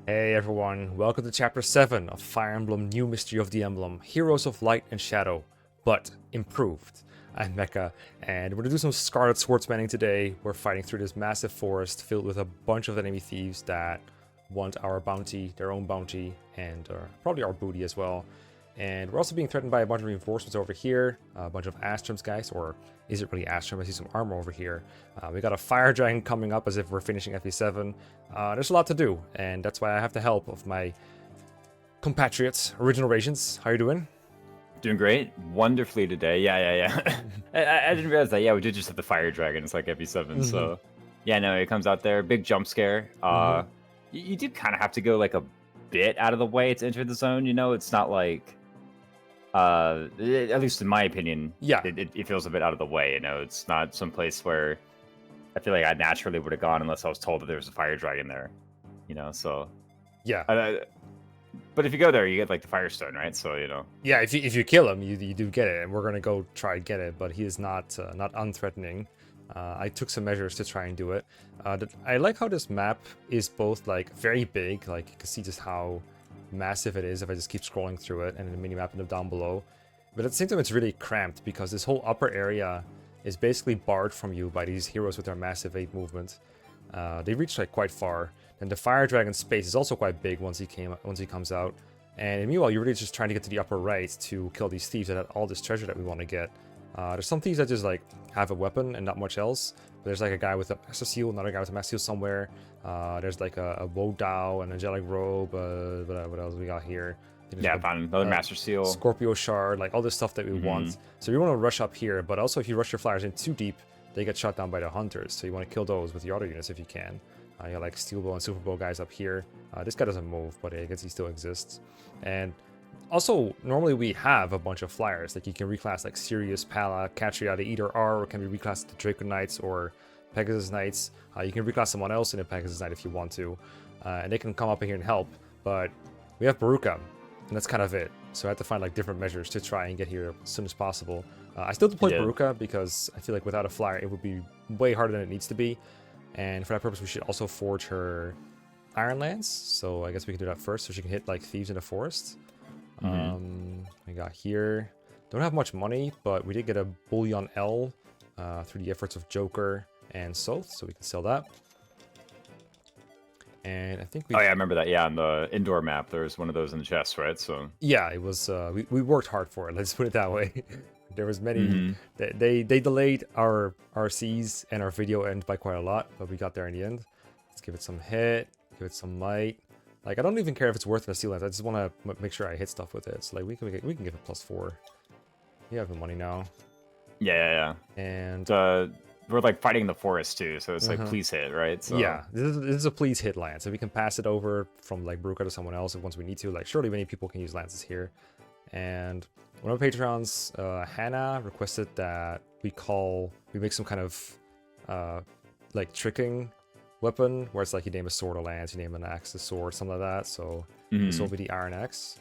Hey everyone, welcome to Chapter 7 of Fire Emblem New Mystery of the Emblem, Heroes of Light and Shadow, but improved. I'm Mecha, and we're gonna do some Scarlet Swordsmanning today. We're fighting through this massive forest filled with a bunch of enemy thieves that want our bounty, their own bounty, and probably our booty as well. And we're also being threatened by a bunch of reinforcements over here, a bunch of Astrams guys, or is it really Astram? I see some armor over here. We got a fire dragon coming up as if we're finishing FE7. There's a lot to do, and that's why I have the help of my compatriots, Original Rations. How you doing? Doing great. Wonderfully today. Yeah. I didn't realize that. Yeah, we did just have the fire dragon. It's like FE7. So, yeah, no, it comes out there. Big jump scare. You do kind of have to go like a bit out of the way to enter the zone. You know, it's not like... at least in my opinion, Yeah. it feels a bit out of the way. You know, it's not some place where I feel like I naturally would have gone unless I was told that there was a fire dragon there. You know, so Yeah. but if you go there, you get like the firestone, right? So you know. Yeah, if you kill him, you do get it, and we're gonna go try and get it. But he is not unthreatening. I took some measures to try and do it. I like how this map is both like very big, like you can see just how massive it is if I just keep scrolling through it, and the mini map down below. But at the same time, it's really cramped because this whole upper area is basically barred from you by these heroes with their massive 8 movement. They reach like quite far, and the fire dragon space is also quite big once he comes out. And meanwhile, you're really just trying to get to the upper right to kill these thieves that have all this treasure that we want to get. There's some thieves that just like have a weapon and not much else. But there's like a guy with a master seal, another guy with a master seal somewhere. There's like a Woe Dao, an angelic robe. What else we got here? Yeah, I found another master seal. Scorpio shard, like all this stuff that we want. So you want to rush up here, but also if you rush your flyers in too deep, they get shot down by the hunters. So you want to kill those with the other units if you can. You got like Steel Bow and Super Bow guys up here. This guy doesn't move, but I guess he still exists. And also, normally we have a bunch of flyers. Like you can reclass like Sirius, Pala, Catriata, either are, or can be reclassed to Draco Knights or Pegasus Knights. You can reclass someone else in a Pegasus Knight if you want to. And they can come up in here and help. But we have Baruka, and that's kind of it. So I have to find like different measures to try and get here as soon as possible. I still deployed Baruka because I feel like without a flyer it would be way harder than it needs to be. And for that purpose we should also forge her Iron Lance. So I guess we can do that first so she can hit like thieves in the forest. We got here. Don't have much money, but we did get a Bullion L through the efforts of Joker and Soth, so we can sell that. And I think we... Oh yeah, I remember that. Yeah, on the indoor map, there's one of those in the chest, right? So yeah, it was. We worked hard for it. Let's put it that way. There was many. They delayed our RCs and our video end by quite a lot, but we got there in the end. Let's give it some hit. Give it some might. Like I don't even care if it's worth a seal lance. I just want to make sure I hit stuff with it. So like we can give it +4. You have the money now. Yeah. And we're like fighting in the forest too, so it's like please hit, right? So yeah, this is a please hit lance. So we can pass it over from like Baruka to someone else if once we need to. Like surely many people can use lances here. And one of our patrons, Hannah, requested that we make some kind of like tricking weapon where it's like you name a sword a lance, you name an axe a sword, something like that. So this will be the Iron Axe.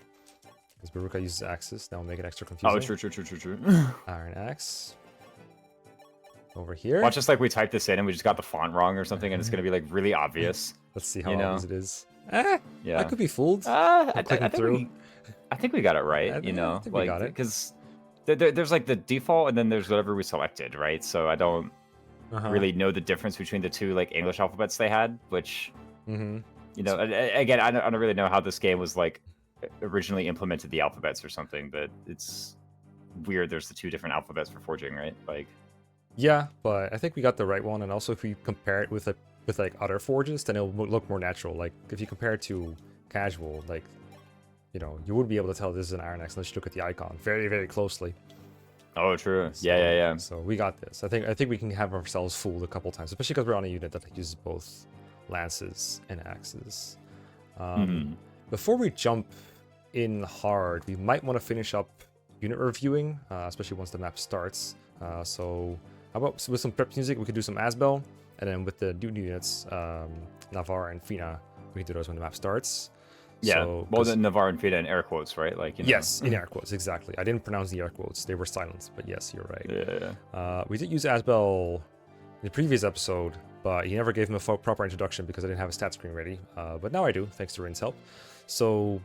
Because Baruka uses axes, that will make it extra confusing. Oh, true. Iron Axe. Over here. Watch us like we typed this in and we just got the font wrong or something, and it's gonna be like really obvious. Let's see how obvious it is. Yeah, I could be fooled. I think we got it right. You know, I think like we got it. because there's like the default and then there's whatever we selected, right? So I don't really know the difference between the two like English alphabets they had, which you know, again, I don't really know how this game was like originally implemented the alphabets or something, but it's weird. There's the two different alphabets for forging, right? Like. Yeah, but I think we got the right one, and also if we compare it with like other forges, then it'll look more natural. Like if you compare it to casual, like you know, you wouldn't be able to tell this is an Iron Axe unless you look at the icon very, very closely. Oh, true. So, yeah. So we got this. I think we can have ourselves fooled a couple times, especially because we're on a unit that uses both lances and axes. Before we jump in hard, we might want to finish up unit reviewing, especially once the map starts. So how about with some prep music, we could do some Asbel, and then with the new units, Navarre and Feena, we can do those when the map starts. Yeah, so, well, the Navarre and Feena in air quotes, right? Like, you know. Yes, in air quotes, exactly. I didn't pronounce the air quotes; they were silent. But yes, you're right. Yeah. We did use Asbel in the previous episode, but he never gave him a proper introduction because I didn't have a stat screen ready. But now I do, thanks to Rin's help. So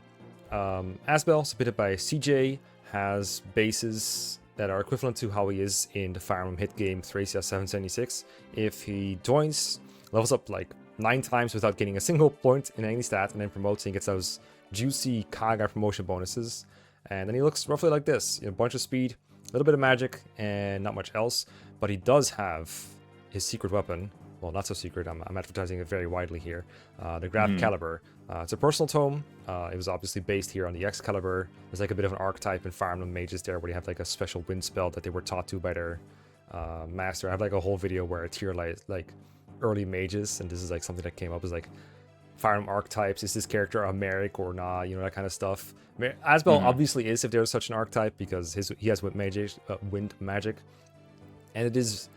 Asbel, submitted by CJ, has bases that are equivalent to how he is in the Fire Emblem hit game Thracia 776. If he joins, levels up like 9 times without getting a single point in any stat, and then promotes and gets those juicy Kaga promotion bonuses. And then he looks roughly like this, a bunch of speed, a little bit of magic, and not much else. But he does have his secret weapon. Well, not so secret, I'm advertising it very widely here. The Grab Caliber. It's a personal tome. It was obviously based here on the Excalibur. There's like a bit of an archetype in Fire Emblem Mages there, where you have like a special wind spell that they were taught to by their master. I have like a whole video where I tier like early mages, and this is like something that came up as like Fire Emblem archetypes. Is this character a Merrick or not? You know, that kind of stuff. Asbel obviously is, if there's such an archetype, because he has wind magic, and it is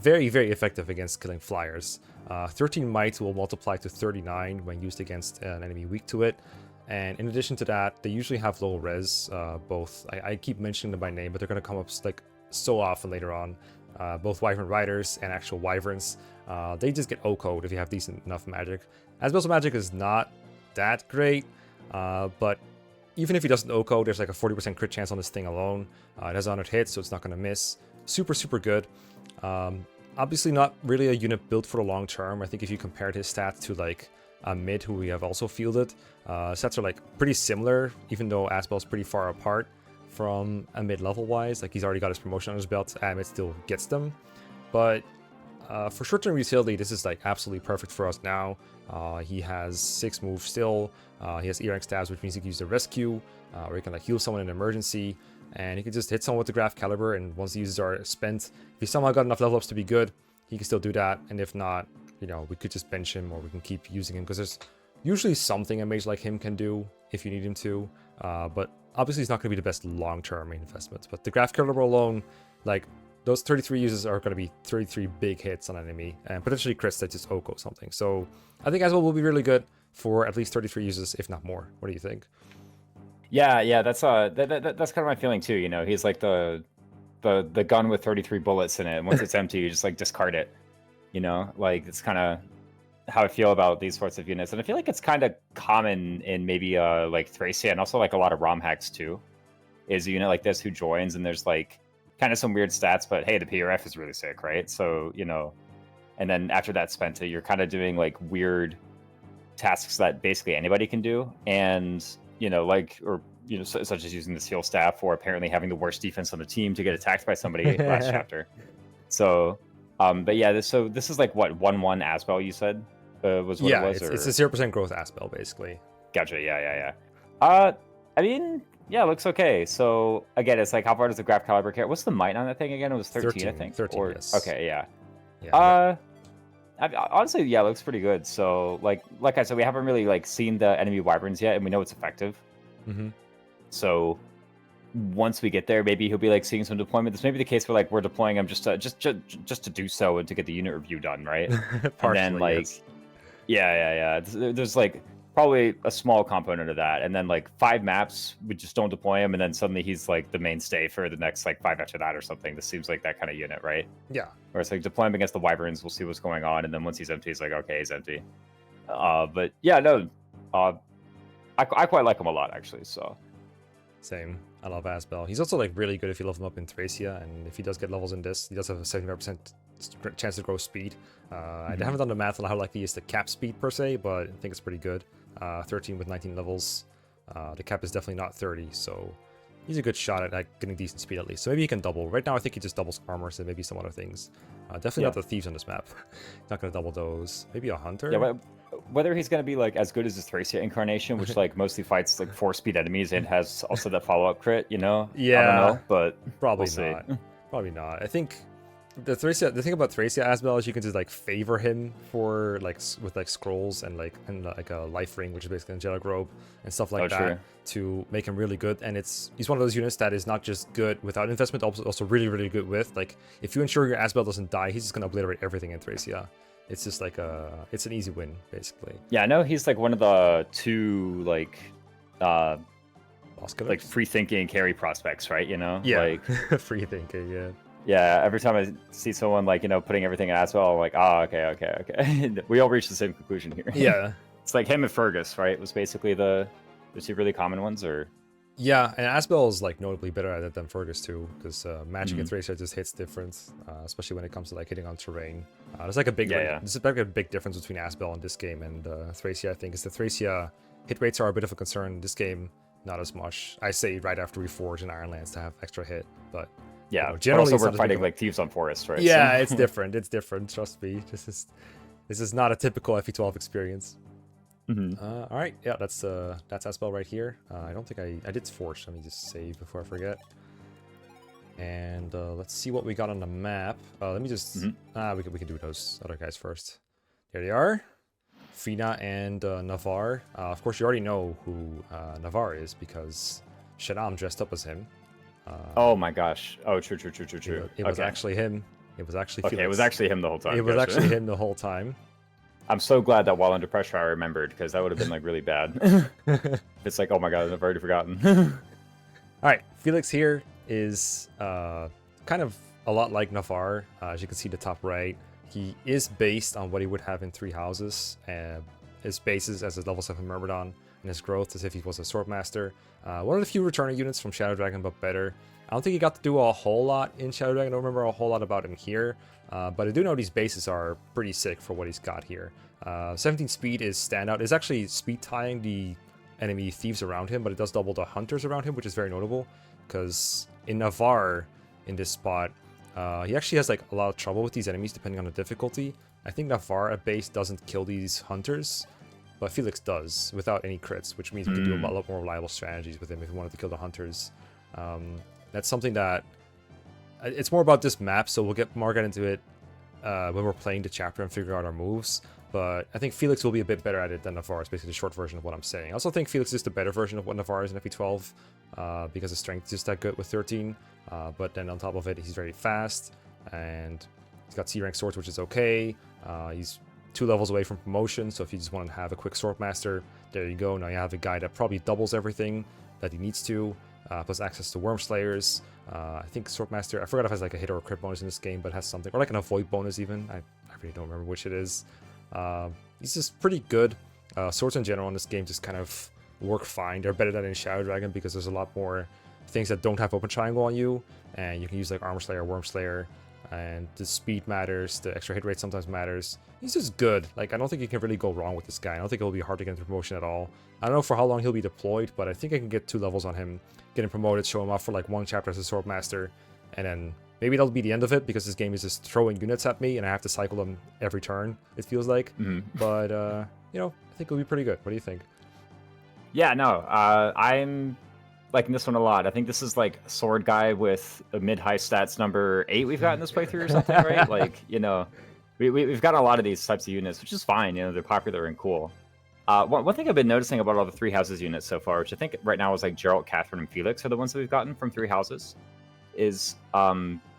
very, very effective against killing flyers. 13 might will multiply to 39 when used against an enemy weak to it. And in addition to that, they usually have low res. Both, I keep mentioning them by name, but they're going to come up like so often later on. Both Wyvern Riders and actual Wyverns. They just get O-code if you have decent enough magic. Asbel's magic is not that great, but even if he doesn't O-code, there's like a 40% crit chance on this thing alone. It has 100 hits, so it's not going to miss. Super, super good. Obviously not really a unit built for the long term. I think if you compared his stats to like a mid who we have also fielded, stats are like pretty similar, even though Asbel's pretty far apart from a mid level wise. Like he's already got his promotion on his belt, and it still gets them. But for short-term utility, this is like absolutely perfect for us now. He has 6 moves still. He has E-rank stabs, which means he can use the rescue, or he can like heal someone in an emergency. And he can just hit someone with the Graph Caliber, and once the uses are spent, if he somehow got enough level ups to be good, he can still do that. And if not, you know, we could just bench him, or we can keep using him, because there's usually something a mage like him can do if you need him to. But obviously he's not going to be the best long-term investment. But the Graph Caliber alone, like those 33 uses are going to be 33 big hits on an enemy, and potentially crits that just Oko something. So I think Asbel will be really good for at least 33 uses, if not more. What do you think? Yeah, that's kind of my feeling too. You know, he's like the gun with 33 bullets in it, and once it's empty, you just like discard it. You know, like it's kind of how I feel about these sorts of units, and I feel like it's kind of common in maybe like Thracia, and also like a lot of ROM hacks too. Is a unit like this who joins, and there's like kind of some weird stats, but hey, the PRF is really sick, right? So you know, and then after that's spent, you're kind of doing like weird tasks that basically anybody can do, and you know, like, or, you know, such as using the seal staff, or apparently having the worst defense on the team to get attacked by somebody last chapter. So, but yeah, this is like what 1-1 Asbel you said was what it was. It's a 0% growth Asbel basically. Gotcha. Yeah. I mean, yeah, it looks okay. So again, it's like how far does the Graph Caliber care? What's the might on that thing again? It was 13 I think. 13. Or, yes. Okay. Yeah. Honestly, yeah, it looks pretty good. So, like I said, we haven't really like seen the enemy wyverns yet, and we know it's effective. So, once we get there, maybe he'll be like seeing some deployment. This may be the case where like we're deploying him just to do so and to get the unit review done, right? And then like, yes. yeah. There's like probably a small component of that, and then like 5 maps we just don't deploy him, and then suddenly he's like the mainstay for the next like 5 after that or something. This seems like that kind of unit, right? Yeah. Or it's like deploy him against the wyverns, we'll see what's going on, and then once he's empty, it's like okay, he's empty. But yeah, no, I quite like him a lot actually. So same. I love Asbel. He's also like really good if you level him up in Thracia, and if he does get levels in this, he does have a 75% chance to grow speed. I haven't done the math on how likely he is to cap speed per se, but I think it's pretty good. 13 with 19 levels. The cap is definitely not 30, so he's a good shot at like, getting decent speed at least. So maybe he can double. Right now I think he just doubles armor, so maybe some other things. Definitely not the thieves on this map. He's not going to double those. Maybe a hunter? Yeah, whether he's going to be like as good as his Thracia incarnation, which like mostly fights like 4 speed enemies and has also that follow-up crit, you know? Yeah. I don't know, but probably we'll not. Probably not. I think the thing about Thracia Asbel is you can just like favor him for like with like scrolls and like a life ring, which is basically an angelic robe and stuff like that, to make him really good. And he's one of those units that is not just good without investment, also really, really good with. Like if you ensure your Asbel doesn't die, he's just gonna obliterate everything in Thracia. It's just like it's an easy win basically. Yeah, I know he's like one of the 2 like free thinking carry prospects, right? You know? Yeah. Like free thinking, yeah. Yeah, every time I see someone like, putting everything in Asbel, I'm like, oh, okay. We all reach the same conclusion here. Yeah. It's like him and Fergus, right? Was basically the two really common ones, or? Yeah, and Asbel is like notably better at it than Fergus too, because magic and Thracia just hits different, especially when it comes to like hitting on terrain. There's like a big there's like a big difference between Asbel in this game and Thracia. I think is the Thracia hit rates are a bit of a concern in this game, not as much. I say right after Reforge and Ironlands to have extra hit, but yeah, generally but also we're fighting like Thieves on Forest, right? Yeah, so. It's different. It's different. Trust me. This is not a typical FE12 experience. All right, yeah, that's Asbel right here. I don't think I did Forge. Let me just save before I forget. And let's see what we got on the map. Let me just we can do those other guys first. Here they are, Feena and Navarre. Of course, you already know who Navarre is because Shadam dressed up as him. Oh my gosh! Oh, true. It was actually him. It was actually Felix. It was actually him the whole time. It was actually him the whole time. I'm so glad that while under pressure I remembered, because that would have been like really bad. It's like, oh my god, I've already forgotten. All right, Felix here is kind of a lot like Navarre. As you can see, the top right, he is based on what he would have in 3 houses. His bases as a level 7 Myrmidon, and his growth as if he was a Swordmaster. One of the few returning units from Shadow Dragon, but better. I don't think he got to do a whole lot in Shadow Dragon. I don't remember a whole lot about him here. But I do know these bases are pretty sick for what he's got here. 17 speed is standout. It's actually speed tying the enemy thieves around him, but it does double the hunters around him, which is very notable. Because in Navarre, in this spot, he actually has like a lot of trouble with these enemies depending on the difficulty. I think Navarre at base doesn't kill these hunters, but Felix does without any crits, which means we can do a lot more reliable strategies with him if we wanted to kill the hunters. That's something that it's more about this map, so we'll get more into it when we're playing the chapter and figure out our moves. But I think Felix will be a bit better at it than Navarre. It's basically the short version of what I'm saying. I also think Felix is the better version of what Navarre is in FE12 because his strength is just that good with 13. But then on top of it, he's very fast and he's got C rank swords, which is okay. He's 2 levels away from promotion, so if you just want to have a quick Swordmaster, there you go. Now you have a guy that probably doubles everything that he needs to, plus access to Worm Slayers. I think Swordmaster, I forgot if it has like a hit or a crit bonus in this game, but it has something, or like an avoid bonus even. I really don't remember which it is. He's just pretty good. Swords in general in this game just kind of work fine. They're better than in Shadow Dragon because there's a lot more things that don't have open triangle on you, and you can use like Armor Slayer, Worm Slayer, and the speed matters, the extra hit rate sometimes matters. He's just good. Like, I don't think you can really go wrong with this guy. I don't think it'll be hard to get into promotion at all. I don't know for how long he'll be deployed, but I think I can get 2 levels on him, get him promoted, show him off for like 1 chapter as a Swordmaster, and then maybe that'll be the end of it because this game is just throwing units at me and I have to cycle them every turn, it feels like. But, I think it'll be pretty good. What do you think? Yeah, no, I'm liking this one a lot. I think this is like sword guy with a mid-high stats number 8 we've got in this playthrough or something, right? Like, we've got a lot of these types of units, which is fine. They're popular and cool. One thing I've been noticing about all the 3 houses units so far, which I think right now is like Geralt, Catherine, and Felix are the ones that we've gotten from 3 houses, is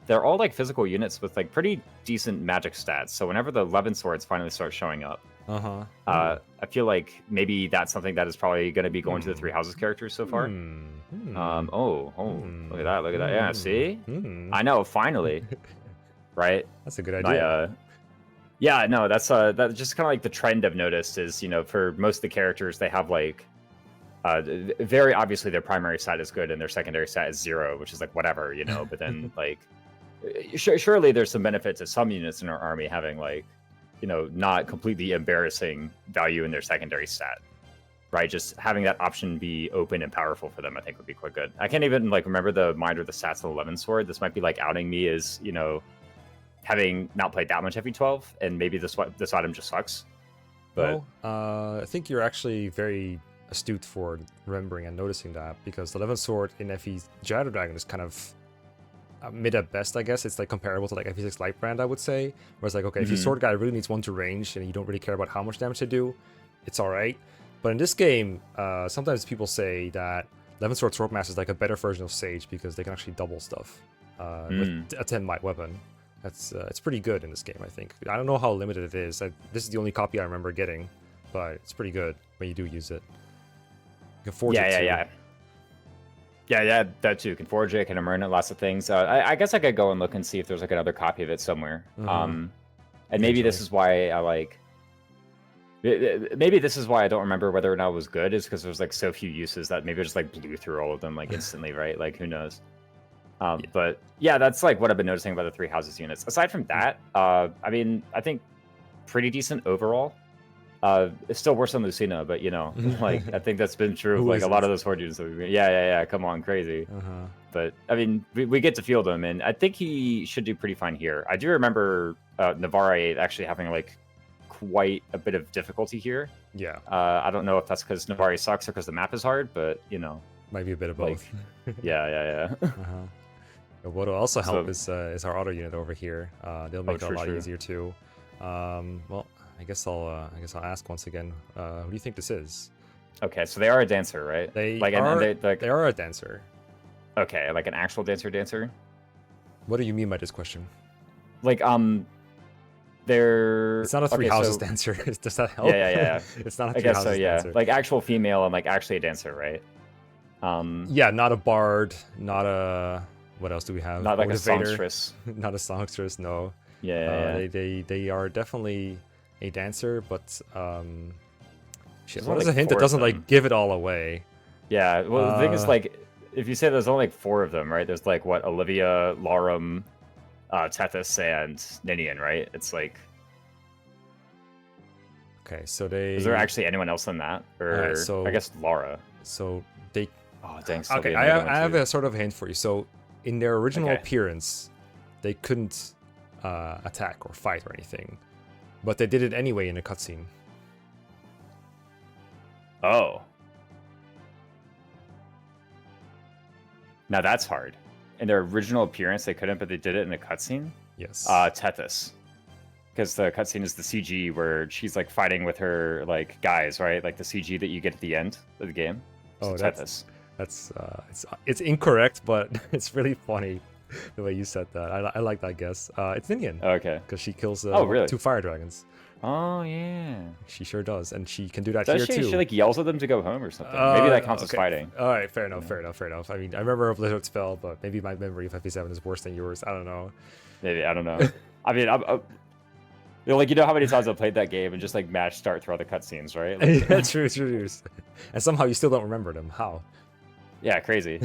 they're all like physical units with like pretty decent magic stats. So whenever the Levin swords finally start showing up, I feel like maybe that's something that is probably going to be going to the 3 houses characters so far. Look at that, look at that. Yeah, see? I know, finally. Right? That's a good idea. Yeah, no, that's just kind of like the trend I've noticed is, for most of the characters, they have like very obviously their primary stat is good and their secondary stat is 0, which is like whatever, but then like surely there's some benefit to some units in our army having like, not completely embarrassing value in their secondary stat, right? Just having that option be open and powerful for them, I think would be quite good. I can't even like remember the mind or the stats of the Levin sword. This might be like outing me as, having not played that much FE12, and maybe this item just sucks. But I think you're actually very astute for remembering and noticing that, because the Levin sword in FE Shadow Dragon is kind of mid at best, I guess. It's like comparable to like FE6 Lightbrand, I would say. Whereas like, okay, if your sword guy really needs 1 to range and you don't really care about how much damage they do, it's alright. But in this game, sometimes people say that Levin Sword Swordmaster is like a better version of Sage because they can actually double stuff with a 10 might weapon. It's pretty good in this game, I think. I don't know how limited it is. This is the only copy I remember getting, but it's pretty good when you do use it. You can forge it too. Yeah, that too. Can forge it, can immerse it, lots of things. I guess I could go and look and see if there's like another copy of it somewhere. And maybe this is why I like. Maybe this is why I don't remember whether or not it was good, is because there's like so few uses that maybe I just like blew through all of them like instantly, right? Like who knows? But yeah, that's like what I've been noticing about the Three Houses units. Aside from that, I mean, I think pretty decent overall. It's still worse than Lucina, but you know, like I think that's been true of like a lot of those horde units that we've been. Yeah. Come on, crazy. But I mean, we get to field him, and I think he should do pretty fine here. I do remember Navarre actually having like quite a bit of difficulty here. Yeah. I don't know if that's because Navarre sucks or because the map is hard, but you know, might be a bit of both. Like, yeah. What will also help is our auto unit over here. They'll make it a lot easier too. Well, I guess I'll ask once again. Who do you think this is? Okay, so they are a dancer, right? They are a dancer. Okay, like an actual dancer. What do you mean by this question? Like they're. It's not a Three Houses dancer. Does that help? Yeah. It's not a Three Houses dancer. Like actual female and like actually a dancer, right? Yeah, not a bard, not a. What else do we have? Not like a songstress. Not a songstress, no. Yeah. They are definitely a dancer, but shit. What is like a hint that doesn't like give it all away? Yeah. Well, the thing is, like, if you say there's only like 4 of them, right? There's like what, Olivia, Laurum, Tethys, and Ninian, right? It's like. Okay, so they. Is there actually anyone else in that, or so, I guess Laura? So they. Oh dang. Okay, I have a sort of hint for you. So in their original appearance, they couldn't attack or fight or anything, but they did it anyway in a cutscene. Oh. Now that's hard. In their original appearance, they couldn't, but they did it in a cutscene? Yes. Tethys. Because the cutscene is the CG where she's like fighting with her like guys, right? Like the CG that you get at the end of the game. Oh, Tethys. It's incorrect, but it's really funny the way you said that. I like that guess. It's Ninian. Okay. Because she kills 2 fire dragons. Oh yeah. She sure does, and she can do that does here too. She like yells at them to go home or something. Maybe that counts as fighting. All right, fair enough. I mean, I remember a Blizzard spell, but maybe my memory of FP7 is worse than yours. I don't know. Maybe I don't know. I mean, I'm like, you know how many times I've played that game and just like match start throughout the cutscenes, right? Like, yeah, true. And somehow you still don't remember them. How? Yeah, crazy.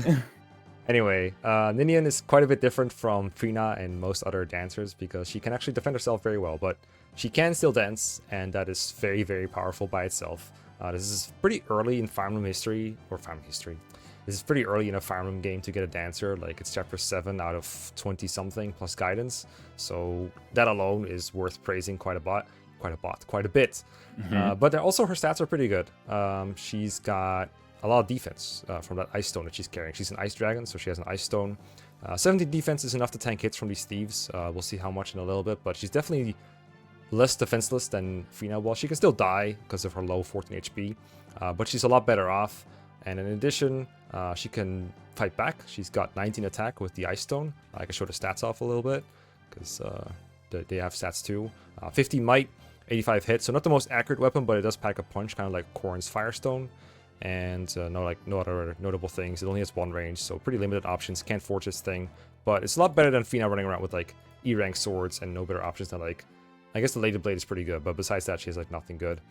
Anyway, Ninian is quite a bit different from Feena and most other dancers because she can actually defend herself very well, but she can still dance, and that is very, very powerful by itself. This is pretty early in Fire Emblem history. This is pretty early in a Fire Emblem game to get a dancer. Like, it's chapter 7 out of 20-something plus guidance. So that alone is worth praising quite a bit. Mm-hmm. But also her stats are pretty good. She's got a lot of defense from that ice stone that she's carrying. She's an ice dragon, so she has an ice stone. 17 defense is enough to tank hits from these thieves. We'll see how much in a little bit, but she's definitely less defenseless than Feena. Well, she can still die because of her low 14 HP, but she's a lot better off. And in addition, she can fight back. She's got 19 attack with the ice stone. I can show the stats off a little bit because they have stats too. 50 might, 85 hit. So not the most accurate weapon, but it does pack a punch, kind of like Corrin's Firestone. And no other notable things. It only has 1 range, so pretty limited options. Can't forge this thing, but it's a lot better than Feena running around with like E-rank swords and no better options than like. I guess the Lady Blade is pretty good, but besides that, she has like nothing good.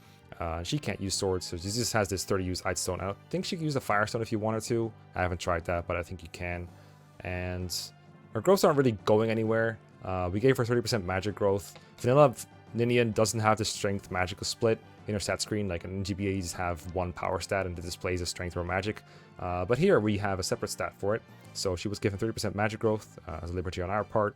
She can't use swords, so she just has this 30 use ice stone. I don't think she can use a Firestone if you wanted to. I haven't tried that, but I think you can. And her growths aren't really going anywhere. We gave her 30% magic growth. Vanilla Ninian doesn't have the strength magical split in her stat screen. Like in GBA, you just have 1 power stat and it displays a strength or magic. But here we have a separate stat for it. So she was given 30% magic growth as a liberty on our part.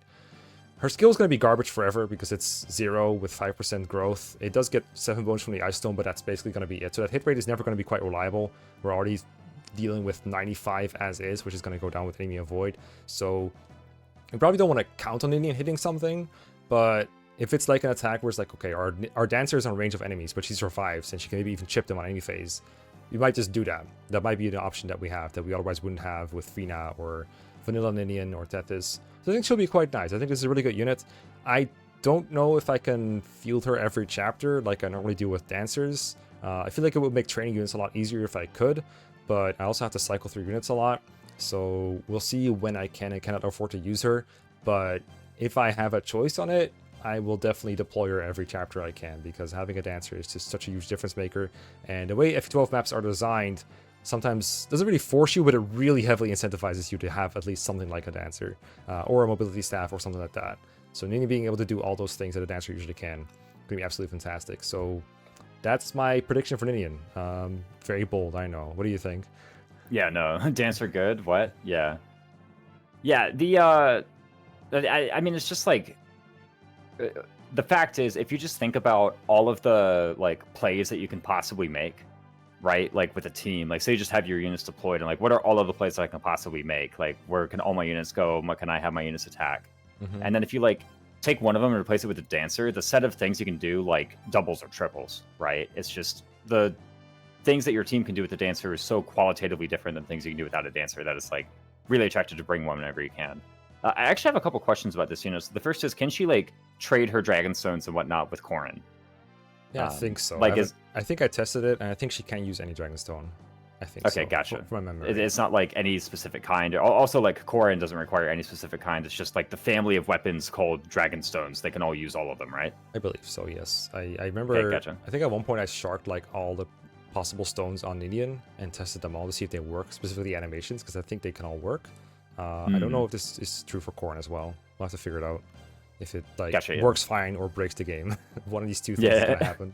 Her skill is going to be garbage forever because it's 0 with 5% growth. It does get 7 bonus from the Ice Stone, but that's basically going to be it. So that hit rate is never going to be quite reliable. We're already dealing with 95 as is, which is going to go down with Enemy Avoid. So we probably don't want to count on Ninian hitting something, but if it's like an attack where it's like, okay, our dancer is on range of enemies, but she survives and she can maybe even chip them on any phase, you might just do that. That might be an option that we have that we otherwise wouldn't have with Feena or Vanilla Ninian or Tethys. So I think she'll be quite nice. I think this is a really good unit. I don't know if I can field her every chapter like I normally do with dancers. I feel like it would make training units a lot easier if I could, but I also have to cycle through units a lot. So we'll see when I can and cannot afford to use her. But if I have a choice on it, I will definitely deploy her every chapter I can, because having a dancer is just such a huge difference maker. And the way F12 maps are designed sometimes doesn't really force you, but it really heavily incentivizes you to have at least something like a dancer or a mobility staff or something like that. So Nini being able to do all those things that a dancer usually can be absolutely fantastic. So that's my prediction for Ninian. Very bold, I know. What do you think? Yeah, no, dancer good. What? Yeah, yeah. I mean, it's just like the fact is, if you just think about all of the like plays that you can possibly make, right? Like with a team, like say you just have your units deployed, and like what are all of the plays that I can possibly make? Like where can all my units go? What can I have my units attack? And then if you like take one of them and replace it with a dancer, the set of things you can do like doubles or triples, right? It's just the things that your team can do with the dancer is so qualitatively different than things you can do without a dancer that it's like really attractive to bring one whenever you can. I actually have a couple questions about this. So the first is, can she like trade her Dragonstones and whatnot with Corrin? Yeah, I think so. Like, I think I tested it, and I think she can't use any Dragonstone. I think okay, so, gotcha. From my memory. It's not like any specific kind. Also, like Corrin doesn't require any specific kind. It's just like the family of weapons called Dragonstones. They can all use all of them, right? I believe so. Yes. I remember. Okay, gotcha. I think at one point I sharked like all the possible stones on Ninian and tested them all to see if they work, specifically animations, because I think they can all work. I don't know if this is true for Corrin as well. We'll have to figure it out. If it like works fine or breaks the game. One of these two things is gonna happen.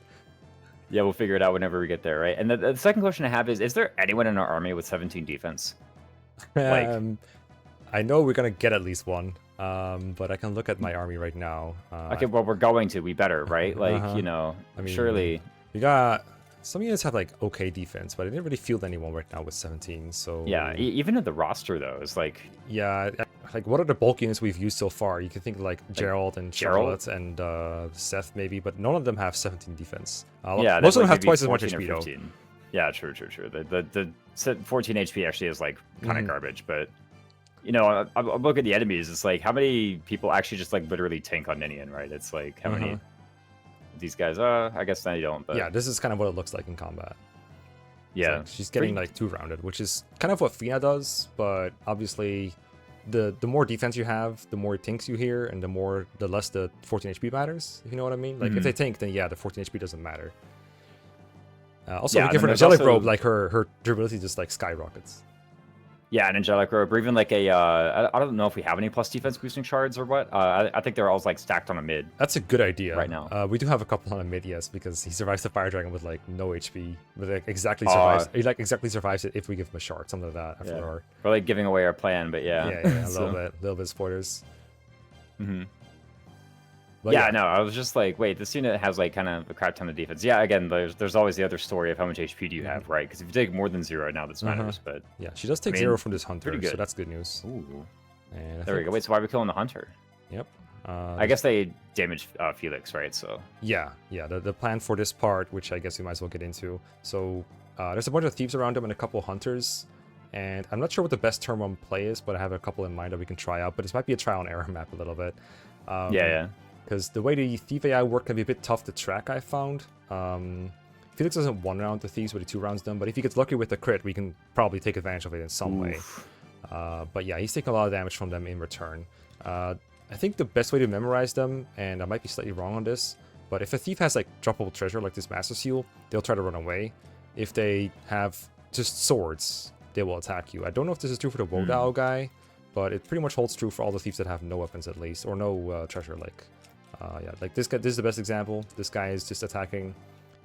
Yeah, we'll figure it out whenever we get there, right? And the second question I have is there anyone in our army with 17 defense? Like, I know we're gonna get at least one, but I can look at my army right now. Okay, well, we're going to. We better, right? Like, I mean, surely. We got... Some units have like okay defense, but I didn't really field anyone right now with 17. So yeah, even in the roster though, it's like like what are the bulk units we've used so far? You can think like Gerald and Charlotte and Seth maybe, but none of them have 17 defense. Yeah, most of them have twice as much HP though. Yeah, true. The 14 HP actually is like kind of garbage, but I look at the enemies. It's like how many people actually just like literally tank on Ninian, right? It's like how many. These guys, I guess they don't. But yeah, this is kind of what it looks like in combat. Yeah, like she's getting like 2-rounded, which is kind of what Feena does, but obviously, the more defense you have, the more tanks you hear, and the less the 14 HP matters. If you know what I mean? Like if they tank, then yeah, the 14 HP doesn't matter. Also, we give her an angelic robe, like her durability just like skyrockets. Yeah, an angelic robe, or even like I don't know if we have any plus defense boosting shards or what. I think they're all like stacked on a mid. That's a good idea. Right now. We do have a couple on a mid, yes, because he survives the fire dragon with like no HP, but like exactly survives. He like exactly survives it if we give him a shard, something like that. We're like giving away our plan, but yeah. Yeah, a little bit of spoilers. But yeah, no, I was just like, wait, this unit has like kind of a crap ton of defense. Yeah, again, there's always the other story of how much HP do you have, right? Because if you take more than 0 now, that matters. But yeah, she does take 0 from this hunter, so that's good news. Ooh. And there we go. Wait, so why are we killing the hunter? Yep. I guess they damaged Felix, right? So yeah. The plan for this part, which I guess we might as well get into. So there's a bunch of thieves around him and a couple hunters. And I'm not sure what the best turn 1 play is, but I have a couple in mind that we can try out. But this might be a trial and error map a little bit. Yeah. Because the way the Thief AI work can be a bit tough to track, I found. Felix doesn't 1-round the Thieves, but he 2-rounds them. But if he gets lucky with the crit, we can probably take advantage of it in some way. But yeah, he's taking a lot of damage from them in return. I think the best way to memorize them, and I might be slightly wrong on this, but if a Thief has like droppable treasure like this Master Seal, they'll try to run away. If they have just swords, they will attack you. I don't know if this is true for the Wodao guy, but it pretty much holds true for all the Thieves that have no weapons at least, or no treasure like. Yeah, like this guy. This is the best example. This guy is just attacking,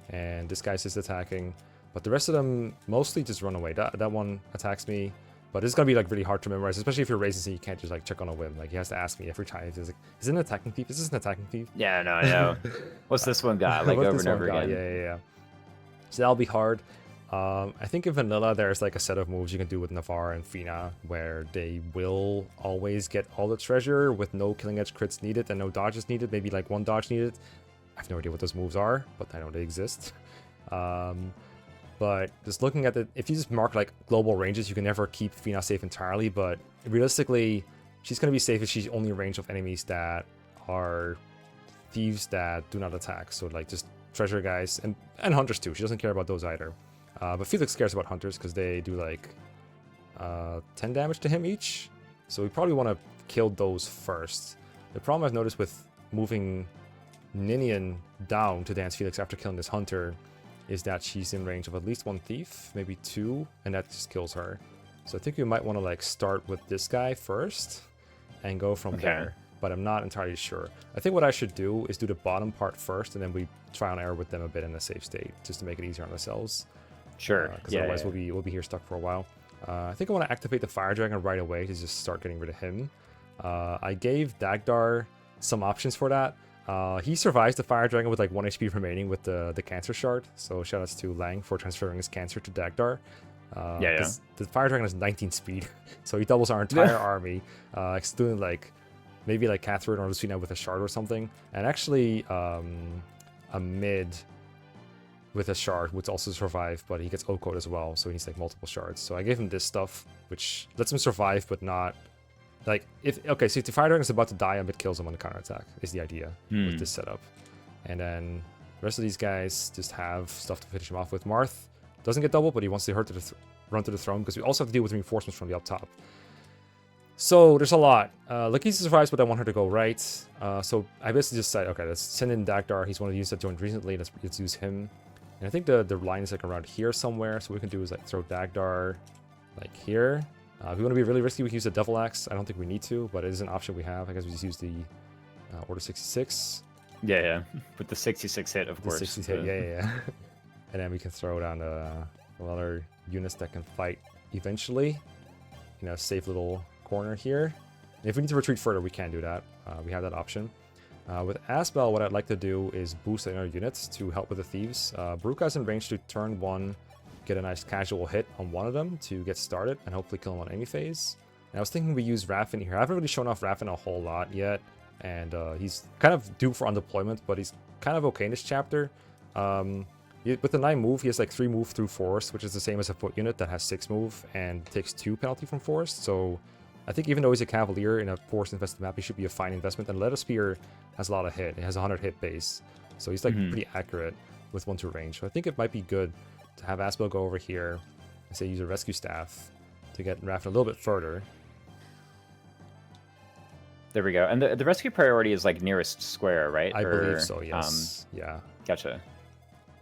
and this guy's just attacking. But the rest of them mostly just run away. That one attacks me, but it's gonna be like really hard to memorize, especially if you're racing. So you can't just like check on a whim. Like he has to ask me every time. He's like, "Is it an attacking thief? Is this an attacking thief?" Yeah, no. What's this one got? Like over and over again. Yeah. So that'll be hard. I think in vanilla there's like a set of moves you can do with Navarre and Feena where they will always get all the treasure with no killing edge crits needed and no dodges needed, maybe like 1 dodge needed. I have no idea what those moves are, but I know they exist. But just looking at if you just mark like global ranges, you can never keep Feena safe entirely, but realistically, she's going to be safe if she's only in range of enemies that are thieves that do not attack. So like just treasure guys and hunters too. She doesn't care about those either. But Felix cares about hunters because they do like 10 damage to him each. So we probably want to kill those first. The problem I've noticed with moving Ninian down to dance Felix after killing this hunter is that she's in range of at least 1 thief, maybe 2, and that just kills her. So I think we might want to like start with this guy first and go from there. But I'm not entirely sure. I think what I should do is do the bottom part first, and then we try and error with them a bit in a safe state, just to make it easier on ourselves. Sure. Because otherwise we'll be here stuck for a while. I think I want to activate the Fire Dragon right away to just start getting rid of him. I gave Dagdar some options for that. He survives the Fire Dragon with like 1 HP remaining with the Cancer Shard. So shoutouts to Lang for transferring his Cancer to Dagdar. The Fire Dragon has 19 speed, so he doubles our entire army, excluding like maybe like Catherine or Lucina with a shard or something, and actually a mid with a shard would also survive, but he gets O-code as well, so he needs like multiple shards. So I gave him this stuff, which lets him survive, but not like if so if the Fire Dragon is about to die, it kills him on the counterattack is the idea with this setup. And then the rest of these guys just have stuff to finish him off with. Marth doesn't get double, but he wants to run to the throne because we also have to deal with reinforcements from the up top. So there's a lot. Lakisa survives, but I want her to go right. So I basically just said, okay, let's send in Dagdar. He's one of the units that joined recently. Let's use him. And I think the line is like around here somewhere. So what we can do is like throw Dagdar like here. If we want to be really risky, we can use the Devil Axe. I don't think we need to, but it is an option we have. I guess we just use the Order 66. Yeah. With the 66 hit, of course. 66 hit, yeah. And then we can throw down other units that can fight eventually. You know, safe little corner here. And if we need to retreat further, we can do that. We have that option. With Asbel, what I'd like to do is boost the inner units to help with the thieves. Baruka's in range to turn 1, get a nice casual hit on one of them to get started, and hopefully kill him on any phase. And I was thinking we use Raffin here. I haven't really shown off Raffin a whole lot yet, and he's kind of due for undeployment, but he's kind of okay in this chapter. With the 9 move, he has like 3 move through forest, which is the same as a foot unit that has 6 move and takes 2 penalty from forest. So I think even though he's a cavalier in a forest infested map, he should be a fine investment. And Letter Spear has a lot of hit. It has 100 hit base, so he's like pretty accurate with 1-2 range. So I think it might be good to have Asbel go over here and say use a rescue staff to get Raffin a little bit further. There we go. And the rescue priority is like nearest square, right? I believe so, yes. Yeah. Gotcha.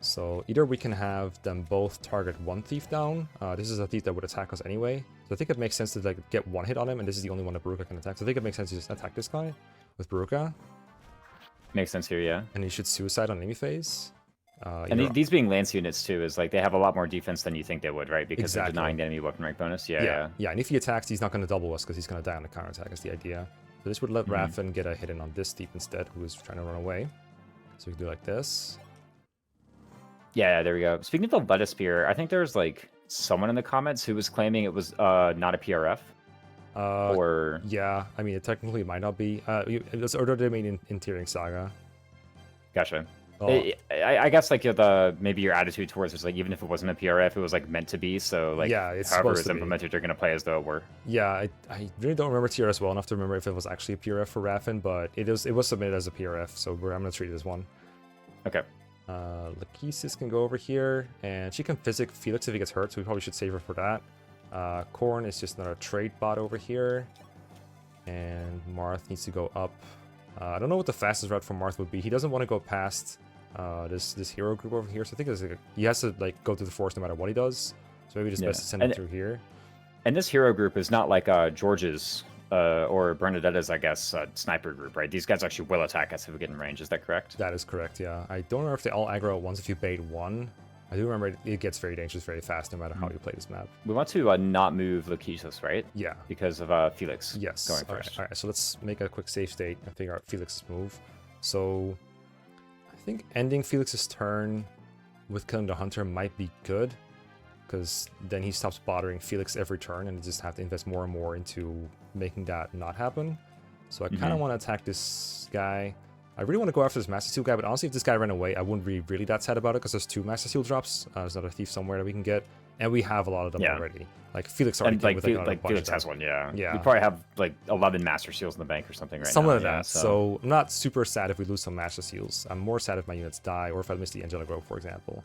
So either we can have them both target 1 thief down. This is a thief that would attack us anyway. So I think it makes sense to like get 1 hit on him, and this is the only one that Baruka can attack. So I think it makes sense to just attack this guy with Baruka. Makes sense here, yeah. And he should suicide on enemy phase. And these being lance units too is like they have a lot more defense than you think they would, right? Because they're denying the enemy weapon rank bonus. Yeah. And if he attacks, he's not going to double us because he's going to die on the counterattack is the idea. So this would let Raffin get a hit in on this thief instead, who is trying to run away. So we can do like this. Yeah, there we go. Speaking of the Lettuce Spear, I think there's like someone in the comments who was claiming it was not a PRF. Yeah, I mean, it technically might not be. It's Order Domain in Tearing Saga. Gotcha. I guess like maybe your attitude towards it was like even if it wasn't a PRF, it was like meant to be. So like it's however it was implemented, you're gonna play as though it were. Yeah, I really don't remember TRS well enough to remember if it was actually a PRF for Raffin, but it was submitted as a PRF, so I'm gonna treat it as one. Okay. Lachesis can go over here, and she can physic Felix if he gets hurt, so we probably should save her for that. Korn is just another trade bot over here, and Marth needs to go up. I don't know what the fastest route for Marth would be. He doesn't want to go past this hero group over here, so I think he has to like go through the forest no matter what he does. So maybe just best to send him through here. And this hero group is not like George's or Bernadetta's, I guess, sniper group, right? These guys actually will attack us if we get in range. Is that correct? That is correct, yeah. I don't remember if they all aggro at once if you bait 1. I do remember it gets very dangerous very fast no matter how you play this map. We want to not move Lachesis, right? Yeah. Because of Felix. Yes. Going first. All right, so let's make a quick save state and figure out Felix's move. So I think ending Felix's turn with killing the hunter might be good, because then he stops bothering Felix every turn and just have to invest more and more into making that not happen. So I kind of want to attack this guy. I really want to go after this Master Seal guy, but honestly, if this guy ran away, I wouldn't be really that sad about it, because there's 2 Master Seal drops. There's another thief somewhere that we can get, and we have a lot of them already. Like Felix already came with like Felix has one, yeah. We probably have like 11 Master Seals in the bank or something right now. Something like that. So I'm not super sad if we lose some Master Seals. I'm more sad if my units die or if I miss the Angelic Rope, for example.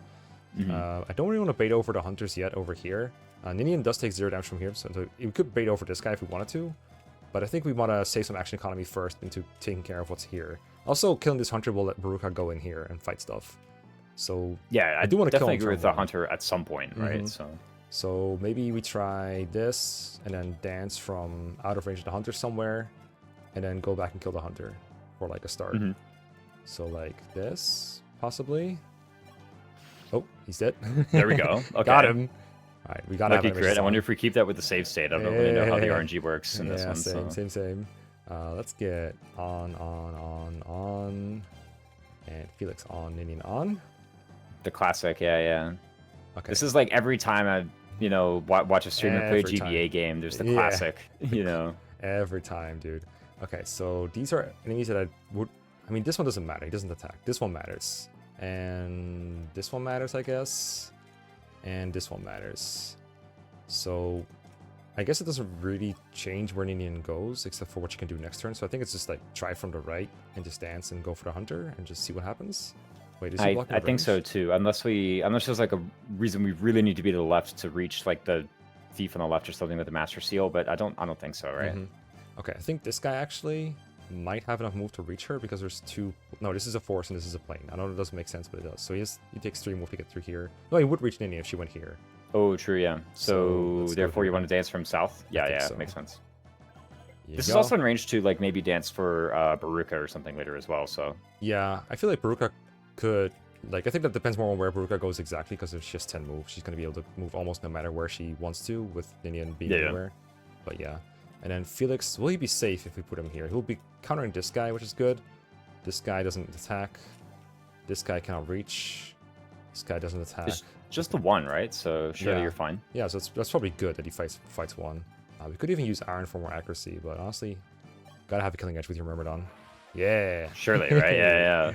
I don't really want to bait over the hunters yet over here. Ninian does take 0 damage from here, so we could bait over this guy if we wanted to. But I think we want to save some action economy first into taking care of what's here. Also, killing this hunter will let Baruka go in here and fight stuff. So yeah, I do want to kill him. Definitely agree with the hunter at some point, right? So maybe we try this and then dance from out of range of the hunter somewhere, and then go back and kill the hunter for like a start. So like this, possibly. Oh, he's dead. There we go. Okay. Got him. All right, we got lucky crit. I wonder if we keep that with the save state. I don't really know how the RNG works in this one. Same. Let's get on, and Felix on, Ninian on. The classic, yeah. Okay. This is like every time I, watch a streamer play a GBA game. There's the classic, Every time, dude. Okay, so these are enemies that I would. I mean, this one doesn't matter. He doesn't attack. This one matters, and this one matters, I guess. And this one matters. So I guess it doesn't really change where Ninian goes, except for what you can do next turn. So I think it's just like try from the right and just dance and go for the hunter and just see what happens. Wait, is he blocking I think so too. Unless there's like a reason we really need to be to the left to reach like the thief on the left or something with the master seal, but I don't think so, right? Okay, I think this guy actually might have enough move to reach her because there's two. No, this is a force and this is a plane. I know it doesn't make sense, but it does. So he takes 3 move to get through here. No, he would reach Ninian if she went here. Oh, true, yeah. So therefore, you want to dance from south? Yeah, so. Makes sense. This is also in range to like maybe dance for Baruka or something later as well. So yeah, I feel like Baruka could. Like, I think that depends more on where Baruka goes exactly, because if she has 10 moves, she's going to be able to move almost no matter where she wants to, with Ninian being anywhere. But yeah. And then Felix, will he be safe if we put him here? He'll be countering this guy, which is good. This guy doesn't attack. This guy cannot reach. This guy doesn't attack. It's just the one, right? So surely you're fine. Yeah, so that's probably good that he fights one. We could even use Iron for more accuracy, but honestly, gotta have a killing edge with your Myrmidon. Yeah. Surely, right? Yeah.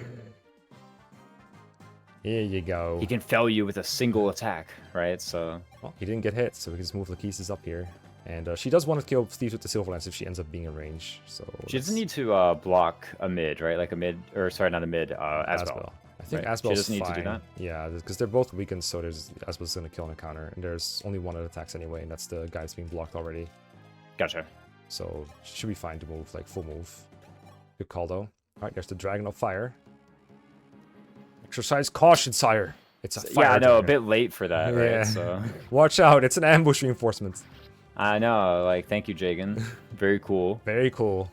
Here you go. He can fell you with a single attack, right? So well, he didn't get hit, so we can just move Lachesis up here. And she does want to kill Thieves with the Silver Lance if she ends up being in range. So she doesn't need to block a mid, right? Like a mid, or sorry, not a mid, Asbel. I think Asbel's she doesn't fine. Need to do that. Yeah, because they're both weakened, so Asbel's going to kill on a counter. And there's only one that attacks anyway, and that's the guy that's being blocked already. Gotcha. So she should be fine to move, like full move. Good call, though. All right, there's the Dragon of Fire. Exercise caution, sire. It's a fire. Yeah, I know, dragon. a bit late for that, right? So watch out, it's an ambush reinforcement. I know, like, thank you, Jagan. Very cool. Very cool.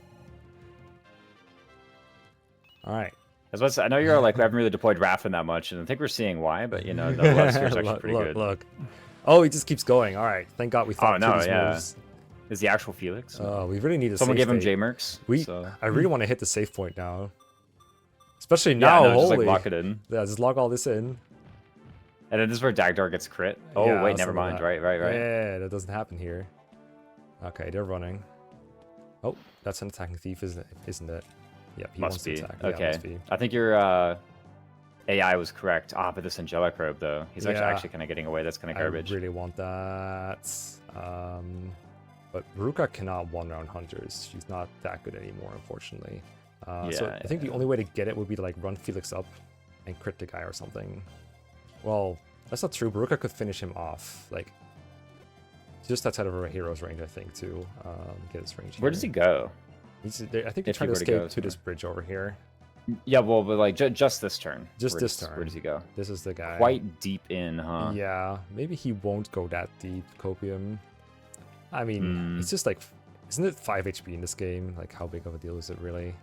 All right. I know you're like, we haven't really deployed Raffin that much, and I think we're seeing why, but the love sphere is actually pretty good. Look. Oh, he just keeps going. All right. Thank God we thought through these moves. Is the actual Felix? Oh, we really need a Someone safe gave him state. J-Mercs. I really want to hit the save point now. Especially now, just holy. like lock it in. Yeah, just log all this in. And then this is where Dagdar gets crit. Oh, yeah, wait, never mind. Right. Yeah, that doesn't happen here. Okay, they're running. Oh, that's an attacking thief, isn't it? Yeah, he wants to attack. Okay. Yeah, must be. I think your AI was correct. But this Angelic Robe, though. He's actually kind of getting away. That's kind of garbage. I really want that. But Baruka cannot one-round hunters. She's not that good anymore, unfortunately. So I think the only way to get it would be to like run Felix up and crit the guy or something. Well, that's not true. Baruka could finish him off, like just outside of a hero's range, I think, to get his range. Where does he go? I think they're trying to escape to this bridge over here. Yeah, well, but like just this turn. Just this turn. Where does he go? This is the guy. Quite deep in, huh? Yeah, maybe he won't go that deep, Copium. I mean, it's just like, isn't it 5 HP in this game? Like, how big of a deal is it really?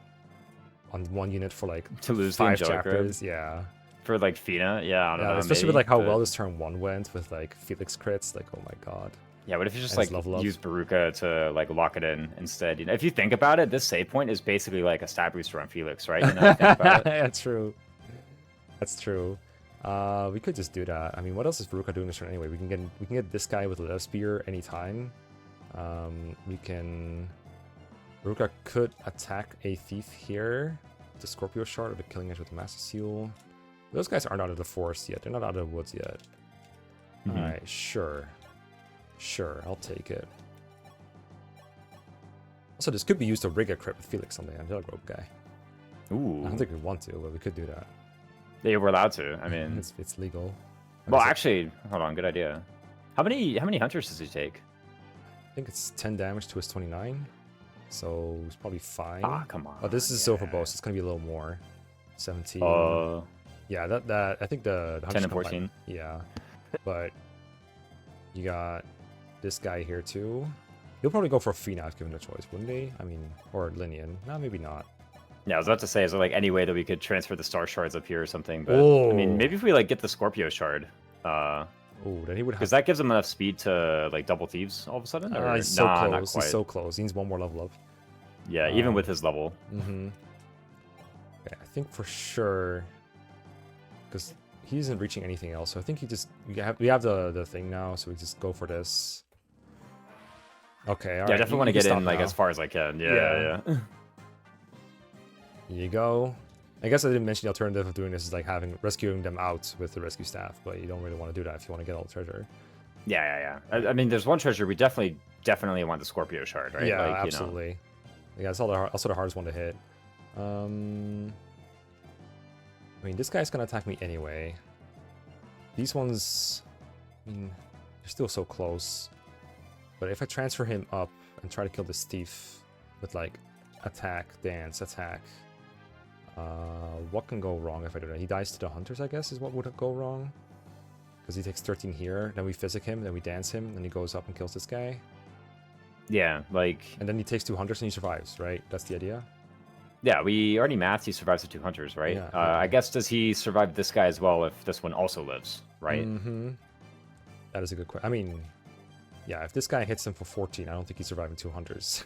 On one unit for like to lose 5 the chapters, yeah. For like Feena, yeah, I don't know. Especially with like how well this turn 1 went with like Felix crits, like oh my god. Yeah, what if you just like use Baruka to like lock it in instead? If you think about it, this save point is basically like a stat booster on Felix, right? Think about it. That's true. We could just do that. I mean, what else is Baruka doing this turn anyway? We can get this guy with a Lev Spear anytime. Baruka could attack a thief here. The Scorpio Shard or the Killing Edge with the Master Seal. Those guys aren't out of the forest yet. They're not out of the woods yet. Alright, sure. I'll take it. Also, this could be used to rig a crit with Felix on the Angelic Robe guy. Ooh. I don't think we want to, but we could do that. Yeah, we're allowed to. I mean, it's legal. Well, actually, hold on. Good idea. How many hunters does he take? I think it's 10 damage to his 29. So it's probably fine. Ah, come on. Oh, this is silver bow, so it's gonna be a little more. 17. Yeah, that I think the 10 and 14. Yeah, but you got this guy here too. He'll probably go for Feena if given a choice, wouldn't he? I mean, or Linian. No, maybe not. Yeah, I was about to say, is there like any way that we could transfer the star shards up here or something? But I mean, maybe if we like get the Scorpio shard. Oh, then he would have. Because that gives him enough speed to like double thieves all of a sudden. Or he's so close. Not quite. He's so close. He needs one more level up. Yeah, even with his level. Mm-hmm. Okay, I think for sure, because he isn't reaching anything else. So I think we have the thing now, so we just go for this. Okay, all right. I definitely want to get in like as far as I can. Yeah. Here you go. I guess I didn't mention the alternative of doing this is like rescuing them out with the rescue staff, but you don't really want to do that if you want to get all the treasure. Yeah. I mean, there's one treasure we definitely want the Scorpio shard, right? Yeah, like, absolutely. You know. Yeah, it's also the hardest one to hit. I mean, this guy's gonna attack me anyway. These ones, I mean, they're still so close. But if I transfer him up and try to kill this thief with like attack, dance, attack, what can go wrong if I do that? He dies to the hunters, I guess, is what would go wrong. Because he takes 13 here, then we physic him, then we dance him, then he goes up and kills this guy. Yeah, like... And then he takes 2 hunters and he survives, right? That's the idea? Yeah, we already mathed he survives the 2 hunters, right? Yeah, I guess, does he survive this guy as well if this one also lives, right? Mm-hmm. That is a good question. I mean, yeah, if this guy hits him for 14, I don't think he's surviving 2 hunters.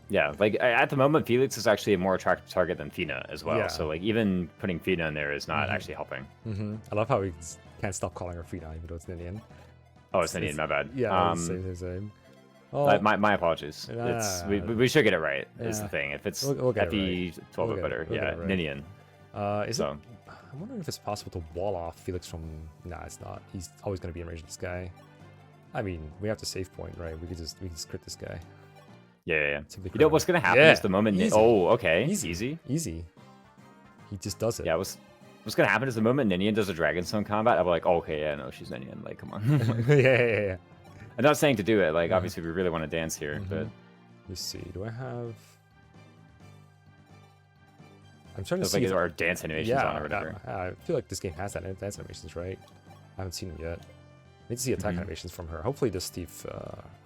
Yeah, like, at the moment, Felix is actually a more attractive target than Feena as well. Yeah. So, like, even putting Feena in there is not actually helping. Mm-hmm. I love how he can't stop calling her Feena, even though it's Ninian. Oh, it's Ninian, my bad. Yeah, same. Oh, my apologies. We should get it right, is the thing. If it's we'll get at the 12 or better. Yeah, right. Ninian. I'm wondering if it's possible to wall off Felix from... Nah, it's not. He's always going to be in range of this guy. I mean, we have the save point, right? We can just crit this guy. Yeah. You know what's going to happen is the moment... Easy. Oh, okay. Easy. He just does it. Yeah, what's going to happen is the moment Ninian does a Dragonstone combat, I'll be like, oh, okay, yeah, no, she's Ninian. Like, come on. Yeah. I'm not saying to do it. Like, obviously, we really want to dance here, but... Let's see. Do I have... I'm trying to see... Like, our dance animations on or whatever. I feel like this game has that dance animations, right? I haven't seen them yet. I need to see attack animations from her. Hopefully this thief,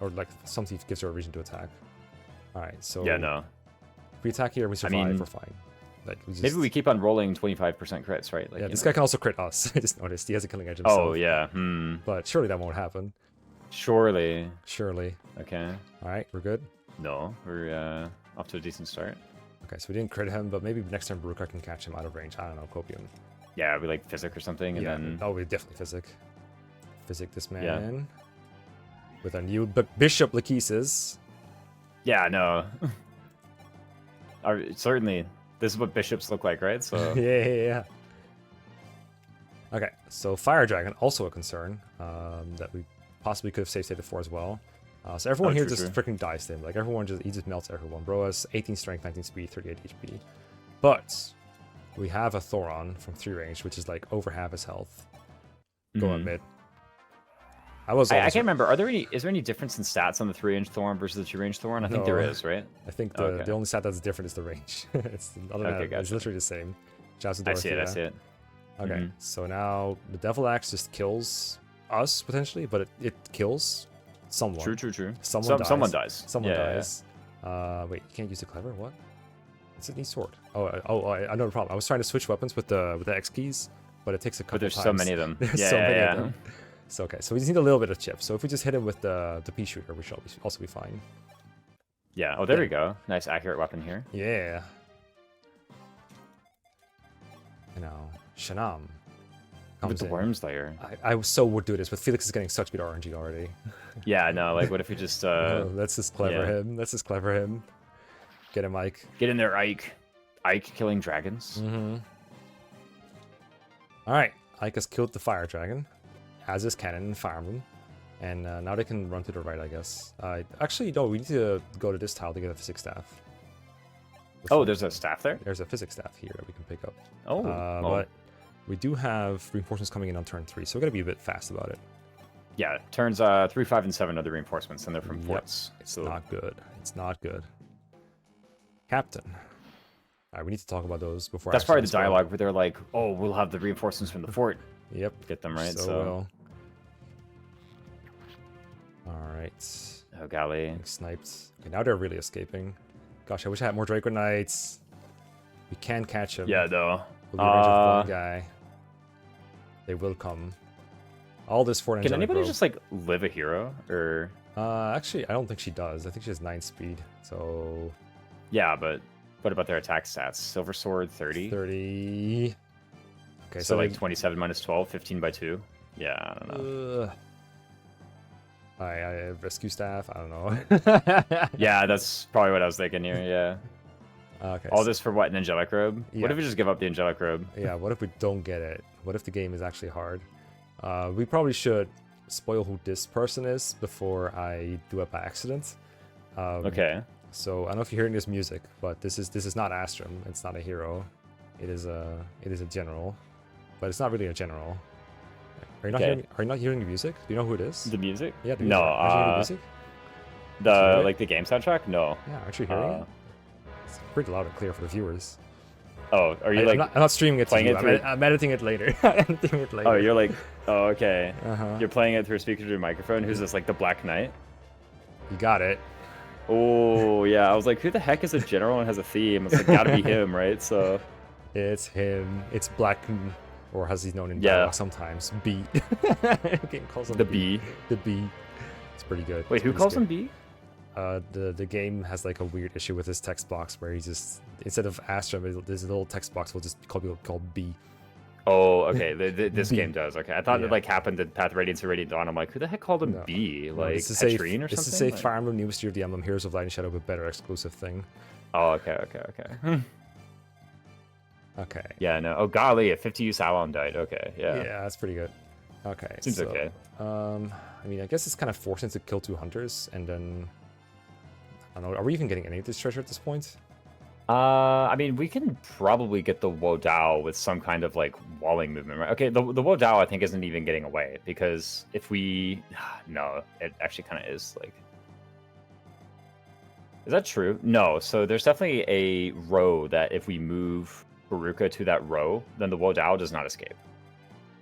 or like some thief gives her a reason to attack. Alright, so... Yeah, no. If we attack here, we survive, we're fine. Like, maybe we keep on rolling 25% crits, right? Like, yeah, this guy can also crit us. I just noticed. He has a killing edge himself. Oh, yeah. But surely that won't happen. Surely. Okay. Alright, we're good? No, we're off to a decent start. Okay, so we didn't crit him, but maybe next time Baruka can catch him out of range. I don't know, Copium. Yeah, we like physic or something, and then... Oh, we definitely physic. Physic this man. With our new Bishop Lachesis. Yeah, no. Certainly, this is what bishops look like, right? So yeah. Okay, so Fire Dragon, also a concern that we possibly could have safe stated for as well. So everyone here just freaking dies to him. Like, he just melts everyone. Bro has 18 strength, 19 speed, 38 HP. But we have a Thoron from 3 range, which is like over half his health. Go on mid. I can't remember. Is there any difference in stats on the 3-range Thorn versus the 2-range Thorn? I think there is, right? I think the only stat that's different is the range. It's literally the same. I see it. Okay, so now the Devil Axe just kills us potentially, but it kills someone. True. Someone dies. Yeah. Wait, you can't use the clever? What? It's a neat sword. I know the problem. I was trying to switch weapons with the X keys, but it takes a couple times. But there's so many of them. There's so many of them. So okay, so we just need a little bit of chip. So if we just hit him with the pea shooter, we should also be fine. Yeah. Oh, there we go. Nice accurate weapon here. Yeah. You know, Shanam. With the Worm's Lair. I would do this, but Felix is getting such good RNG already. Yeah, no, like what if we just let's just clever him. Let's just clever him. Get him, Ike. Get in there, Ike. Ike killing dragons. Alright, Ike has killed the Fire Dragon. Has his cannon and farm him. And now they can run to the right, I guess. Actually, no, we need to go to this tile to get a physics staff. Oh, there's a staff there? There's a physics staff here that we can pick up. Oh, but We do have reinforcements coming in on turn 3, so we gotta be a bit fast about it. Yeah, turns 3, 5, and 7 are the reinforcements, and they're from forts. It's not good. It's not good. Captain. Alright, we need to talk about those before. That's probably the dialogue where they're like, "Oh, we'll have the reinforcements from the fort." Yep. Get them right. So. Alright. Oh, galley. Getting sniped. Okay, now they're really escaping. Gosh, I wish I had more Draco Knights. We can catch him. Yeah, though. We'll be a range of one guy. They will come. All this for an Can anybody Grove. just like live a hero or? Actually, I don't think she does. I think she has 9 speed. So. Yeah, but what about their attack stats? Silver Sword 30. 30. Okay, so like 27 minus 12, 15 by 2. Yeah, I don't know. I rescue staff. I don't know. Yeah, that's probably what I was thinking here. Yeah. Okay. All this for what? An angelic robe? Yeah. What if we just give up the angelic robe? Yeah. What if we don't get it? What if the game is actually hard? We probably should spoil who this person is before I do it by accident. Okay. So I don't know if you're hearing this music, but this is not Astram. It's not a hero. It is a general, but it's not really a general. Are you not hearing the music? Do you know who it is? The music? Yeah. No. Aren't you hearing the music? The like the game soundtrack? No. Yeah. Aren't you hearing it? It's pretty loud and clear for the viewers. Oh, are you I'm not streaming it to playing you. it through... I'm editing it later. Editing it later. Oh, you're like, oh, okay. Uh-huh. You're playing it through a speaker to your microphone. Who's this? Like the Black Knight? You got it. Oh, yeah. I was like, who the heck is a general and has a theme? It's like, gotta be him, right? So. It's him. It's Black, or as he's known in dialogue sometimes, B. Calls him the B. The B. It's pretty good. Wait, who calls him B? The game has like a weird issue with his text box where he just, instead of Astram, this little text box will just call people called B. Oh, okay. This B. game does. Okay, I thought it like happened in Path of Radiance or Radiant Dawn. I'm like, who the heck called him B? Like Petrine or something? This is a Fire Emblem New Mystery of the Emblem Heroes of Light and Shadow, but better exclusive thing. Oh, okay. Okay. Yeah, no. Oh, golly, a 50 use Alon died. Okay, yeah. Yeah, that's pretty good. Okay. Seems okay. I mean, I guess it's kind of forcing to kill 2 hunters, and then I don't know. Are we even getting any of this treasure at this point? I mean, we can probably get the Wodao with some kind of like walling movement, right? Okay, the Wodao I think isn't even getting away because if we, no, it actually kind of is like. Is that true? No. So there's definitely a row that if we move Baruka to that row, then the Wodao does not escape.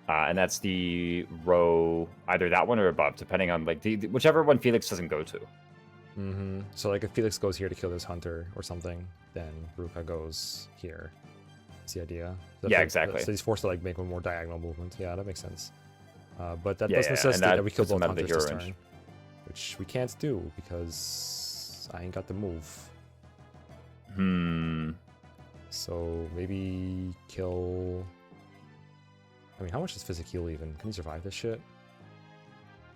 And that's the row, either that one or above, depending on like whichever one Felix doesn't go to. Mm-hmm. So like if Felix goes here to kill this hunter or something, then Baruka goes here. That's the idea. So yeah, exactly. So he's forced to like make a more diagonal movement. Yeah, that makes sense. But that does necessitate that we kill both hunters this turn, which we can't do because I ain't got the move. So maybe kill. I mean, how much is physical even? Can he survive this shit?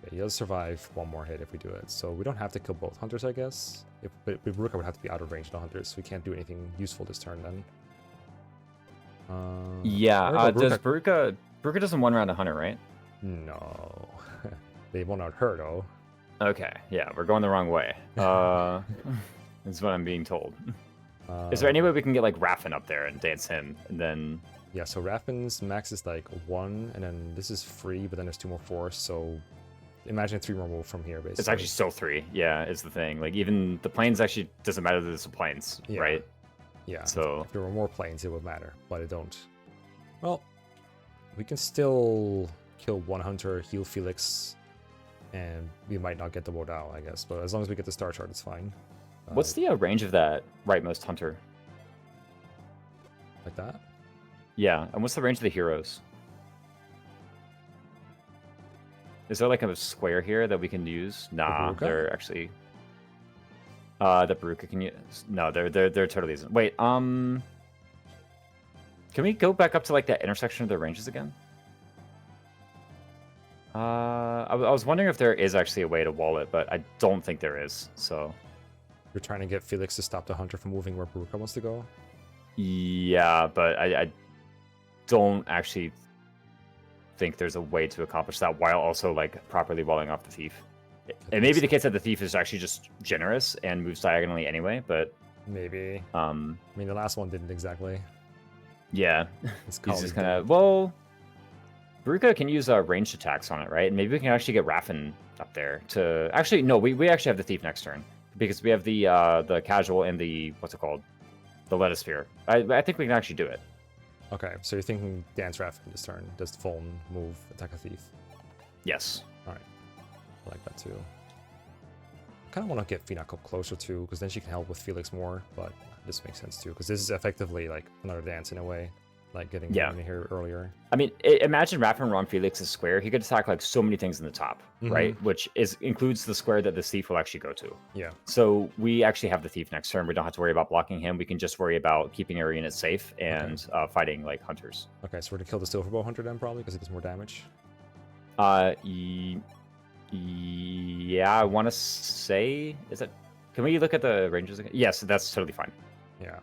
Yeah, he does survive 1 more hit if we do it. So we don't have to kill both hunters, I guess. But Baruka would have to be out of range of the hunters, so we can't do anything useful this turn then. Yeah, does Baruka doesn't 1-round a hunter, right? No. They won't out her, though. Okay, yeah, we're going the wrong way. That's what I'm being told. Is there any way we can get like Raffin up there and dance him, and then... Yeah, so Raffin's max is like 1, and then this is free, but then there's 2 more force, so imagine 3 more move from here, basically. It's actually still 3, yeah, is the thing. Like, even the planes actually doesn't matter that it's a planes, right? Yeah, so if there were more planes, it would matter, but it don't. Well, we can still kill 1 hunter, heal Felix, and we might not get the Wodao, I guess, but as long as we get the star chart, it's fine. What's the range of that rightmost hunter? Like that? Yeah, and what's the range of the heroes? Is there like a square here that we can use? Nah, they're actually... that Baruka can use... No, they're totally isn't. Wait, can we go back up to like that intersection of their ranges again? I was wondering if there is actually a way to wall it, but I don't think there is, so... You're trying to get Felix to stop the hunter from moving where Baruka wants to go? Yeah, but I don't actually think there's a way to accomplish that while also like properly walling off the thief. It may be the case that the thief is actually just generous and moves diagonally anyway, but maybe. I mean, the last one didn't exactly. Yeah. It's He's just gonna... Well, Baruka can use ranged attacks on it, right? And maybe we can actually get Raffin up there to... Actually, no, we actually have the Thief next turn. Because we have the Casual and the... What's it called? The Lettuce Sphere. I think we can actually do it. Okay, so you're thinking Dance Raffin this turn. Does the Fulton move, attack a Thief? Yes. Alright. I like that too. I kind of want to get Feena up closer too, because then she can help with Felix more, but this makes sense too, because this is effectively like another dance in a way, like getting in here earlier. I mean, imagine Raffin on Felix's square. He could attack like so many things in the top, right? Which includes the square that the Thief will actually go to. Yeah. So we actually have the Thief next turn. We don't have to worry about blocking him. We can just worry about keeping our units safe and fighting like hunters. Okay, so we're gonna kill the Silverbow Hunter then probably, because it does more damage. Yeah, I want to say, is it? Can we look at the ranges again? Yes, that's totally fine. Yeah.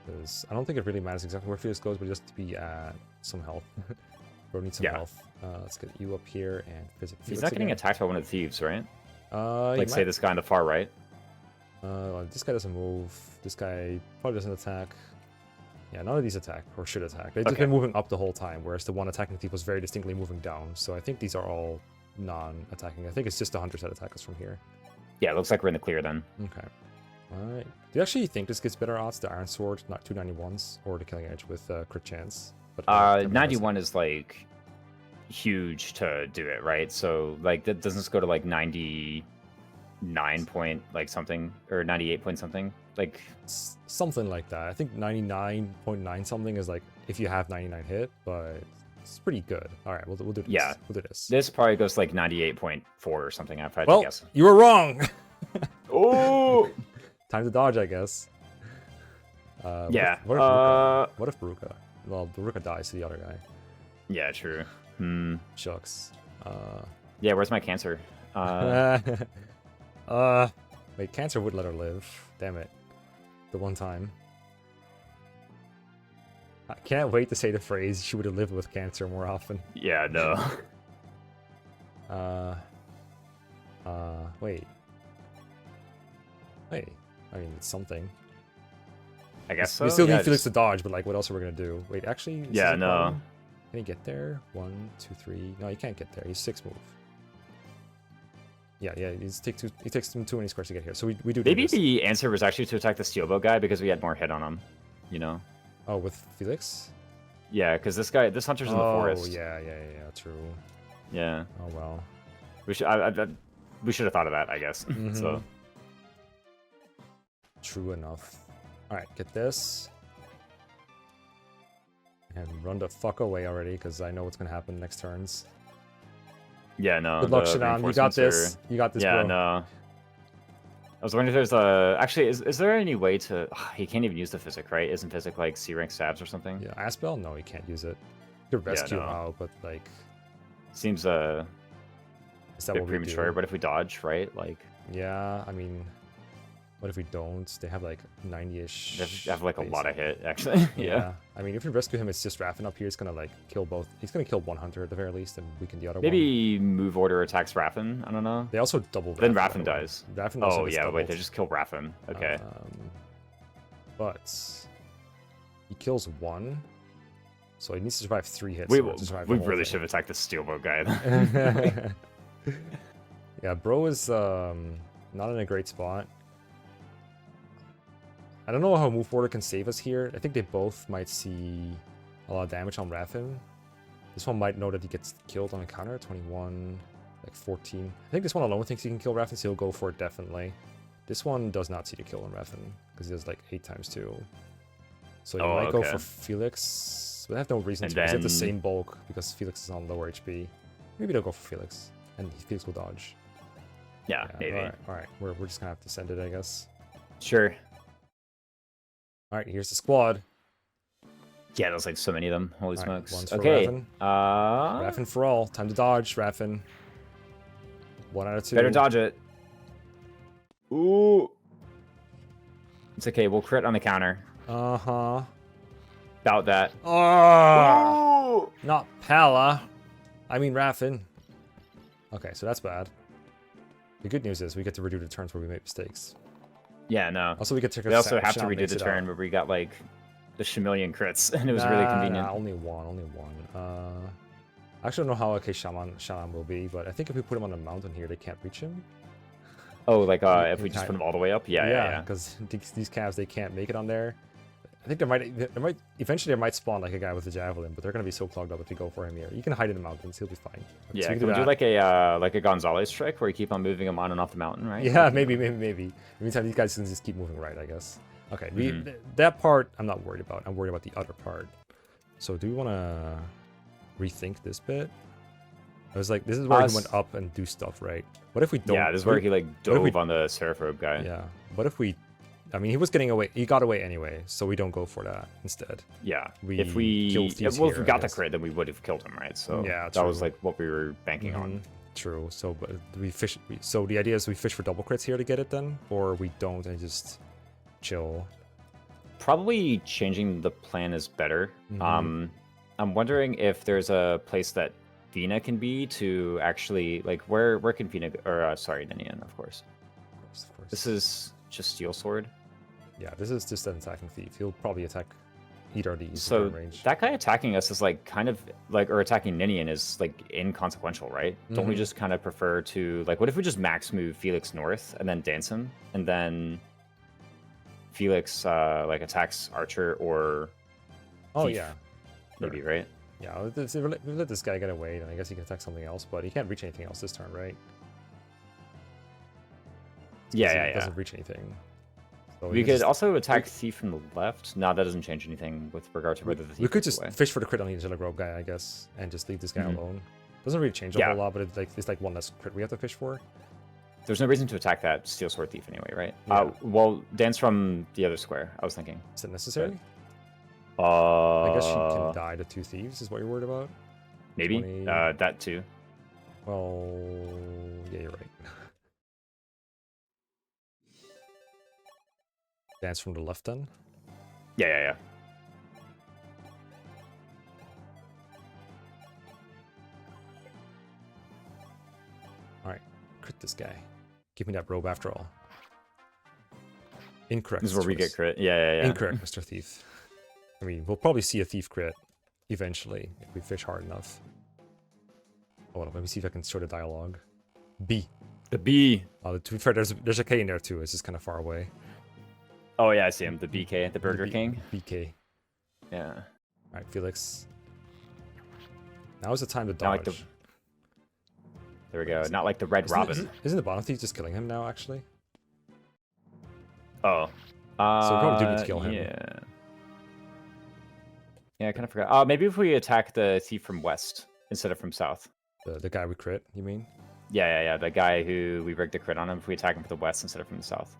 Because I don't think it really matters exactly where Felix goes, but just to be some health. Bro needs some health. Let's get you up here and visit Felix. He's not getting attacked by one of the thieves, right? Like say this guy on the far right. This guy doesn't move. This guy probably doesn't attack. Yeah, none of these attack or should attack. They've just been moving up the whole time, whereas the one attacking thief was very distinctly moving down. So I think these are all non-attacking. I think it's just the hunters that attack us from here. Yeah, it looks like we're in the clear then. Okay. Alright. Do you actually think this gets better odds, the Iron Sword, not 291s, or the Killing Edge with crit chance? But 91 is like huge to do it, right? So like that doesn't this go to like 99 point like something or 98 point something? Like something like that. I think 99.9 something is like if you have 99 hit, but it's pretty good. All right, we'll do this. Yeah, we'll do this. This probably goes to like 98.4 or something. I've had to guess. You were wrong. Oh, time to dodge, I guess. Yeah. What if Baruka? Well, Baruka dies to the other guy. Yeah, true. Shucks. Yeah, where's my cancer? Wait, cancer would let her live. Damn it. The one time. I can't wait to say the phrase, she would have lived with cancer more often. Yeah, no. Wait. Wait. I mean, it's something. I guess so. We still need Felix to dodge, but like, what else are we gonna do? Wait, actually. Yeah, no. Can he get there? 1, 2, 3. No, he can't get there. He's 6 move. Yeah, he takes him too many squares to get here. So we do. Maybe the answer was actually to attack the Steelbow guy because we had more hit on him. You know. Oh, with Felix? Yeah, because this hunter's in the forest. Oh, yeah, true. Yeah. Oh well. We should have thought of that, I guess. So. True enough. All right, get this. And run the fuck away already, because I know what's gonna happen next turns. Yeah, no. Good luck, Shadan. You got this. You got this, yeah, bro. No. I was wondering if there's actually, is there any way to... he can't even use the Physic, right? Isn't Physic like C-rank stabs or something? Yeah, Asbel? No, he can't use it. You could rescue him out, but like... Seems is that a bit premature, but if we dodge, right? Like... Yeah, I mean... What if we don't? They have like 90-ish... They have like a lot of hit, actually. Yeah. I mean, if we rescue him, it's just Raffin up here. It's gonna like kill both. He's gonna kill one hunter at the very least and weaken the other one. Maybe move order attacks Raffin? I don't know. They also double Then Raffin dies. Raffin also wait, they just kill Raffin. Okay. But he kills one. So he needs to survive 3 hits. We really should have attacked the Steelbow guy. Yeah, bro is not in a great spot. I don't know how move order can save us here. I think they both might see a lot of damage on Raffin. This one might know that he gets killed on a counter. 21, like 14. I think this one alone thinks he can kill Raffin, so he'll go for it definitely. This one does not see the kill on Raffin, because he does like 8 times 2. So he might go for Felix. But I have no reason to, because they have the same bulk, because Felix is on lower HP. Maybe they'll go for Felix, and Felix will dodge. Yeah, maybe. Alright. We're just gonna have to send it, I guess. Sure. Alright, here's the squad. Yeah, there's like so many of them. Holy smokes. One's for okay. Raffin. Raffin for all. Time to dodge, Raffin. 1 out of 2. Better dodge it. Ooh. It's okay. We'll crit on the counter. Uh-huh. About that. Oh! Not Pala. I mean Raffin. Okay, so that's bad. The good news is we get to redo the turns where we make mistakes. Yeah, no. Also, we get to we also have to redo the turn where we got like the Chameleon crits, and it was really convenient. Nah, only one. I actually don't know how okay Shaman will be, but I think if we put him on a mountain here, they can't reach him. Oh, like if we just put him all the way up? Yeah. Because these calves, they can't make it on there. I think there might eventually spawn like a guy with a javelin, but they're gonna be so clogged up if you go for him here. You can hide in the mountains; he'll be fine. Yeah, so can we do like a Gonzalez trick where you keep on moving him on and off the mountain, right? Yeah, maybe. In the meantime, these guys can just keep moving right, I guess. Okay, that part I'm not worried about. I'm worried about the other part. So do we want to rethink this bit? I was like, this is where he went up and do stuff, right? What if we don't? Yeah, this is where he like dove on the Seraphobe guy. Yeah. What if we? I mean, he was getting away. He got away anyway, so we don't go for that instead. Yeah. If we got the crit, then we would have killed him, right? So yeah, that was like what we were banking on. True. So, but we fish. So the idea is we fish for double crits here to get it, then, or we don't and just chill. Probably changing the plan is better. I'm wondering if there's a place that Feena can be to actually like where can Feena or sorry, Ninian, of course. Of course. This is just Steel Sword. Yeah, this is just an attacking thief. He'll probably attack either of these. So that guy attacking us is like kind of like, or attacking Ninian is like inconsequential, right? Don't we just kind of prefer to like, what if we just max move Felix north and then dance him, and then Felix like attacks Archer or thief, yeah, maybe, right? Yeah, we let this guy get away, then I guess he can attack something else, but he can't reach anything else this turn, right? Yeah. Doesn't reach anything. So we could also attack Thief from the left. No, that doesn't change anything with regard to whether the Thief we could just away. fish for the crit on the Angelic Robe guy, I guess, and just leave this guy alone. Doesn't really change a whole lot, but it's like one less crit we have to fish for. There's no reason to attack that Steel Sword Thief anyway, right? Yeah. Well, dance from the other square, I was thinking. Is it necessary? But, I guess she can die to 2 thieves, is what you're worried about? Maybe. 20... that too. Well, yeah, you're right. Dance from the left then? Yeah. Alright, crit this guy. Give me that robe after all. Incorrect. This is where we get crit. Yeah. Incorrect, Mr. Thief. I mean, we'll probably see a thief crit eventually if we fish hard enough. Oh, well, let me see if I can sort of dialogue. B. The B. To be fair, there's a K in there too. It's just kind of far away. Oh yeah, I see him. The BK, the Burger King. BK. Yeah. All right, Felix. Now is the time to dodge. There we go. Not like the Red Robin. Isn't the bottom thief just killing him now, actually? Oh. So we probably do need to kill him. Yeah. Yeah, I kind of forgot. Maybe if we attack the thief from west instead of from south. The guy we crit, you mean? Yeah. The guy who we rigged the crit on him. If we attack him from the west instead of from the south.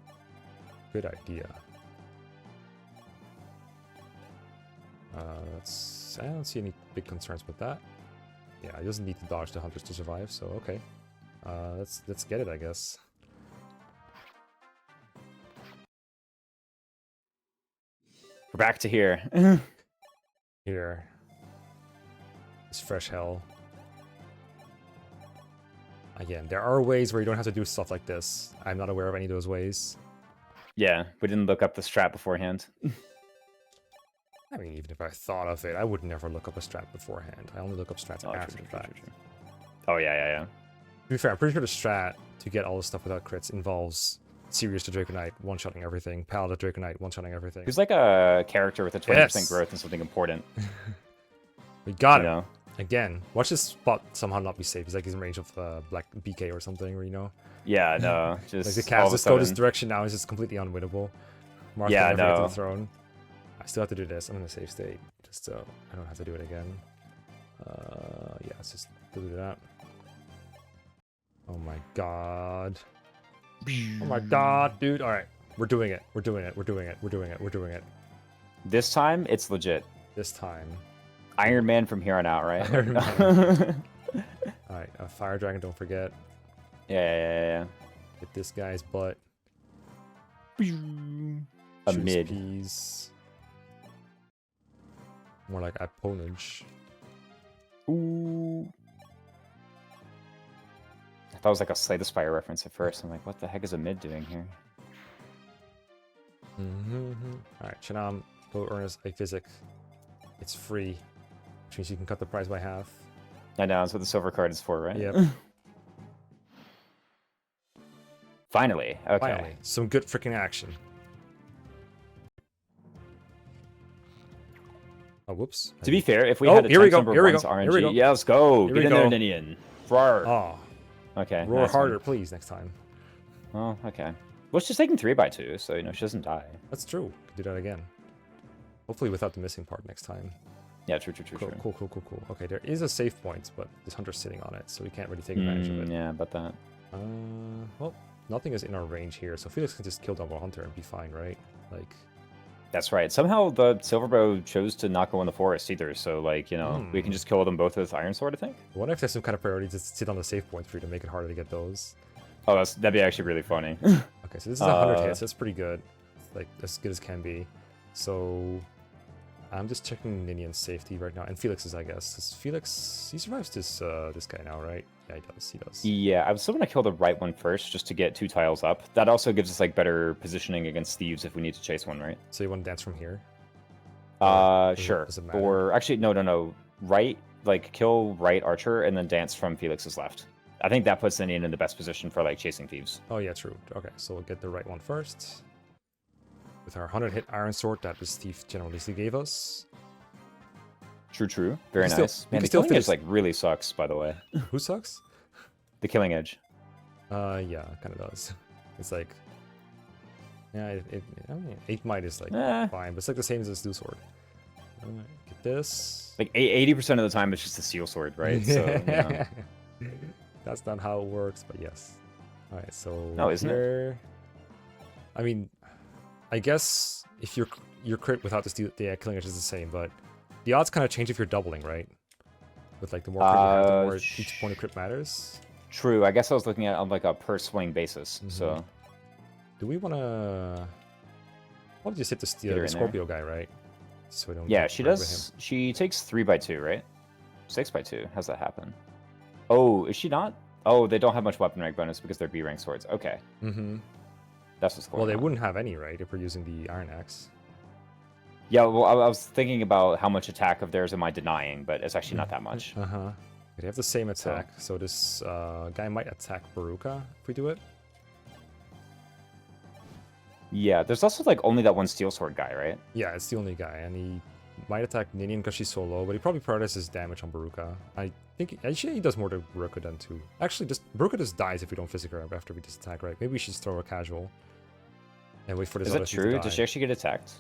Good idea. I don't see any big concerns with that. Yeah, he doesn't need to dodge the hunters to survive, so okay. Let's get it, I guess. We're back to here. Here. It's fresh hell. Again, there are ways where you don't have to do stuff like this. I'm not aware of any of those ways. Yeah, we didn't look up the strat beforehand. I mean, even if I thought of it, I would never look up a strat beforehand. I only look up strats after the fact. True. Oh, yeah. To be fair, I'm pretty sure the strat to get all this stuff without crits involves Sirius to Draconite, one-shotting everything, Pal to Draconite, one-shotting everything. Who's like a character with a 20% growth and something important. We got it. Again, watch this spot somehow not be safe. He's like he's in range of Black BK or something, or Yeah, no, just like the cast just go this direction now is just completely unwinnable. Mark never get to the throne. I still have to do this. I'm in a safe state, just so I don't have to do it again. Yeah, let's just do that. Oh my god. Oh my god, dude. Alright. We're doing it. We're doing it. This time, it's legit. This time. Iron Man from here on out, right? Iron Man. Alright, Fire Dragon, don't forget. Yeah. Hit this guy's butt. A mid. Peas. More like opponent. Ooh. I thought it was like a Slay the Spire reference at first. I'm like, what the heck is a mid doing here? Alright, Chanam, Go earn us a physic. It's free, which means you can cut the price by half. I know, that's what the silver card is for, right? Yep. Finally. Okay. Finally, some good freaking action. Oh, whoops. To be fair, if we had a here we go. number Here we go. RNG, Here we go. yeah, let's go. Here Get we in there, go. Ninian. Roar. Oh, Okay. roar nice harder, one. please, next time. Oh, okay. Well, she's taking 3x2, so, you know, she doesn't die. That's true. Could do that again. Hopefully without the missing part next time. Yeah, true. Cool. Okay, there is a save point, but this hunter's sitting on it, so we can't really take advantage of it. Yeah, about that. Well, nothing is in our range here, so Felix can just kill double hunter and be fine, right? Like, That's right. Somehow the Silverbow chose to not go in the forest either, so, like, you know, we can just kill them both with Iron Sword, I think. I wonder if there's some kind of priority to sit on the save point for you to make it harder to get those. Oh, that'd be actually really funny. Okay, so this is 100 hits. That's pretty good. It's like as good as can be. So I'm just checking Ninian's safety right now, and Felix's, I guess. 'Cause Felix, he survives this guy now, right? Yeah, he does. He does. Yeah, I was still going to kill the right one first, just to get 2 tiles up. That also gives us, like, better positioning against thieves if we need to chase one, right? So you want to dance from here? Sure. Does it matter? Or, actually, no. Right, like, kill right archer, and then dance from Felix's left. I think that puts Ninian in the best position for, like, chasing thieves. Oh yeah, true. Okay, so we'll get the right one first. With our 100 hit Iron Sword that this thief generously gave us. True. Very can still- nice. we Man, can the still killing edge, finish- like, really sucks, by the way. Who sucks? The killing edge. Yeah, kind of does. It's like, yeah, I mean, 8 might is like fine, but it's like the same as this Dew Sword. Alright, get this. Like, 80% of the time, it's just a steel sword, right? So, yeah. That's not how it works, but yes. Alright, so No, isn't it? here... I mean, I guess if your crit without the steel, the killing edge is the same, but the odds kind of change if you're doubling, right? With like the more crit you have, the more each point of crit matters. True. I guess I was looking at it on, like, a per swing basis, so... Do we want to... Probably just hit Get her the in Scorpio guy, right? So we don't Yeah, get she wrecked with does. She takes 3x2, right? 6x2. How's that happen? Oh, is she not? Oh, they don't have much weapon rank bonus because they're B rank swords. Okay. him. That's what's going Well, they on. wouldn't have any, right, if we're using the Iron Axe. Yeah, well, I was thinking about how much attack of theirs am I denying, but it's actually not that much. Uh-huh. They have the same attack, so this guy might attack Baruka if we do it. Yeah, there's also, like, only that one steel sword guy, right? Yeah, it's the only guy, and he might attack Ninian because she's so low, but he probably prioritizes damage on Baruka. I think actually he does more to Baruka than to... Actually, Baruka just dies if we don't physic her up after we just attack, right? Maybe we should just throw a casual and wait for this Is other that thing to true? die. Does she actually get attacked?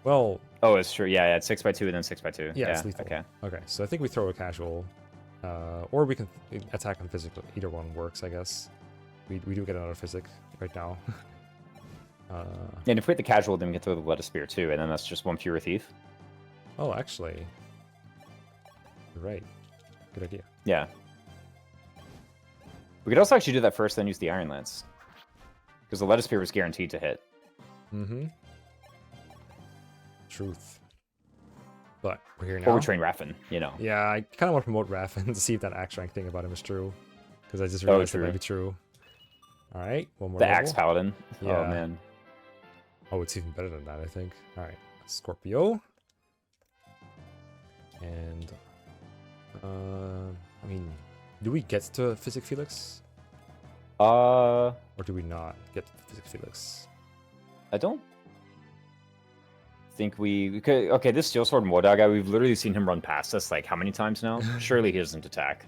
Well, Oh, it's true. Yeah, it's 6x2 and then 6x2. yeah, it's lethal. Okay. Okay, so I think we throw a casual, or we can attack on physical. Either one works, I guess. We do get another physic right now. And if we hit the casual, then we can throw the lettuce spear too, and then that's just one fewer thief. Oh, actually, you're right. Good idea. Yeah. We could also actually do that first, then use the Iron Lance. Because the lettuce spear was guaranteed to hit. Mm-hmm. Truth. But we're here now. Or we train Raffin, you know. Yeah, I kind of want to promote Raffin to see if that axe rank thing about him is true. Because I just realized it true. might be true. Alright, one more The level. Axe Paladin. Yeah. Oh, man. Oh, it's even better than that, I think. Alright, Scorpio. And... I mean, do we get to Physic Felix? Or do we not get to Physic Felix? I don't think we could... Okay, this Steel Sword Mordag guy, we've literally seen him run past us, like, how many times now? Surely he doesn't attack.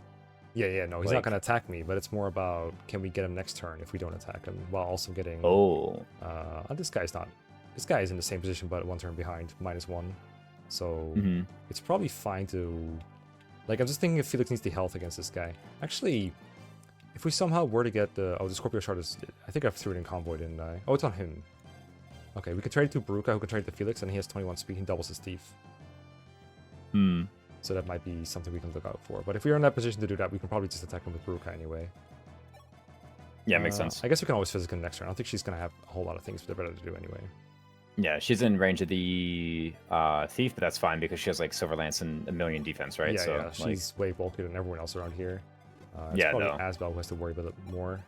Yeah, no, he's Like- not going to attack me, but it's more about can we get him next turn if we don't attack him, while also getting... Oh. This guy's not... This guy is in the same position, but one turn behind, -1. So, it's probably fine to... Like, I'm just thinking if Felix needs the health against this guy. Actually, if we somehow were to get the... Oh, the Scorpio Shard is... I think I threw it in Convoy, didn't I? Oh, it's on him. Okay, we can trade it to Baruka, who can trade it to Felix, and he has 21 speed, he doubles his thief. So that might be something we can look out for. But if we are in that position to do that, we can probably just attack him with Baruka anyway. Yeah, makes sense. I guess we can always physic him next turn. I don't think she's going to have a whole lot of things that are better to do anyway. Yeah, she's in range of the thief, but that's fine because she has like Silver Lance and a million defense, right? Yeah, so, yeah. She's way bulkier than everyone else around here. It's Yeah, probably no. Asbel who has to worry about it more.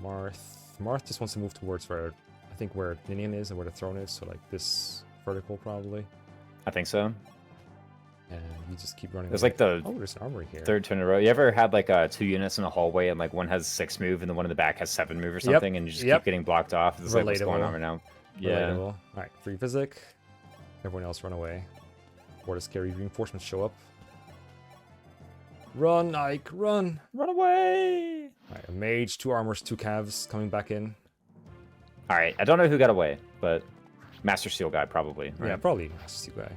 Marth just wants to move towards where I think where Ninian is and where the throne is. So like this vertical probably. I think so. And you just keep running. There's like the there's an armory here. third turn in a row. You ever had like 2 units in the hallway and like one has 6 move and the one in the back has 7 move or something, and you just keep getting blocked off? It's like what's going on right now. Yeah. Relatable. All right, free physic. Everyone else run away. Or the scary reinforcements show up. Run, Ike, run! Run away! All right, a mage, 2 armors, 2 calves coming back in. All right, I don't know who got away, but Master Steel guy probably. Right? Yeah, probably Master Steel guy.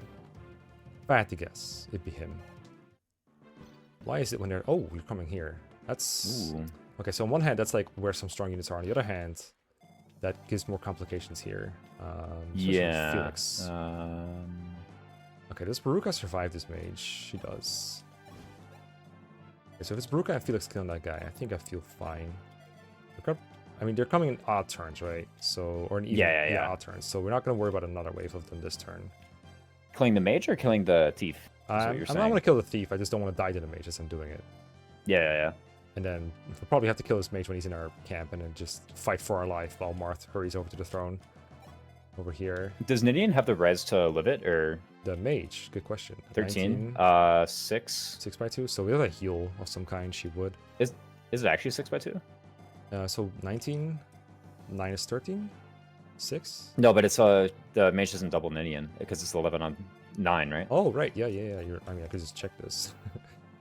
If I had to guess, it'd be him. Why is it when they're... Oh, you're coming here. That's... Ooh. Okay, so on one hand, that's like where some strong units are. On the other hand, that gives more complications here. Yeah. Felix. Okay, does Baruka survive this mage? She does. Okay, so if it's Baruka and Felix killing that guy, I think I feel fine. I mean, they're coming in odd turns, right? So, or an even, yeah, odd turns. So we're not going to worry about another wave of them this turn. Killing the mage or killing the thief? I'm not going to kill the thief. I just don't want to die to the mage as I'm doing it. Yeah. And then we'll probably have to kill this mage when he's in our camp and then just fight for our life while Marth hurries over to the throne. Over here. Does Nidian have the res to live it, or...? The mage, good question. 13? 6? 6x2? So we have a heal of some kind, she would. Is it actually 6x2? So 19 minus 13? 6? No, but it's the mage doesn't double Nidian, because it's 11 on 9, right? Oh, right, yeah. I mean, I could just check this.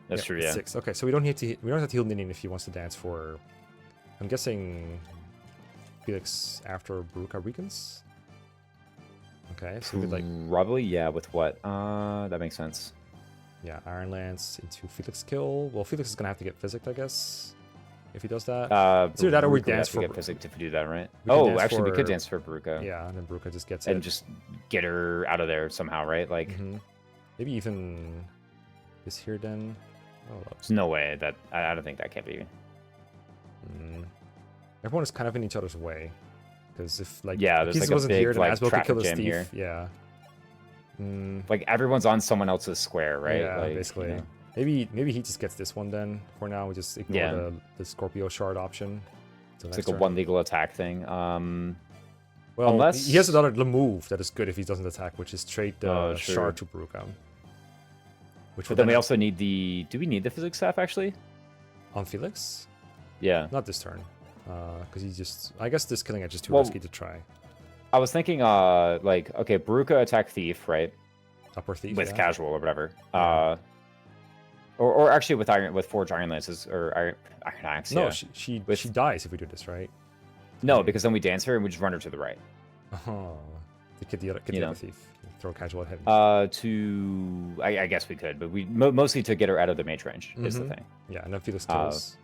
That's true, yeah. 6. Okay, so we don't have to heal Nidian if he wants to dance for... I'm guessing Felix after Baruka weakens? Okay, so we could like... Probably, yeah, with what? That makes sense. Yeah, Iron Lance into Felix kill. Well, Felix is going to have to get physicked, I guess, if he does that. It's either that or we dance for... get physicked if we do that, right? Oh, actually, we could dance for Baruka. Yeah, and then Baruka just gets and just get her out of there somehow, right? Like... Maybe even this here, then? Oh, there's no way that... I don't think that can be. Everyone is kind of in each other's way. Because if, like, there's like wasn't a big, here, then like, Asbel could kill the jam thief. here. Yeah. Like, everyone's on someone else's square, right? Yeah, like, basically. You know. Maybe he just gets this one then. For now, we just ignore the Scorpio shard option. It's like a one legal attack thing. Well, unless... he has another move that is good if he doesn't attack, which is trade the shard to Baruka. But then we also need the... Do we need the physics staff, actually? On Felix? Yeah. Not this turn. Because he just... I guess this killing edge is too risky to try. I was thinking, like, okay, Baruka attack thief, right? Upper thief, with casual or whatever. Yeah. Or actually with Forge Iron Lances or Iron Axe. No, yeah. she dies if we do this, right? No, because then we dance her and we just run her to the right. Oh, to get the other thief. Throw casual at him. I guess we could, but we mostly to get her out of the mage range is the thing. Yeah, and then Felix kills.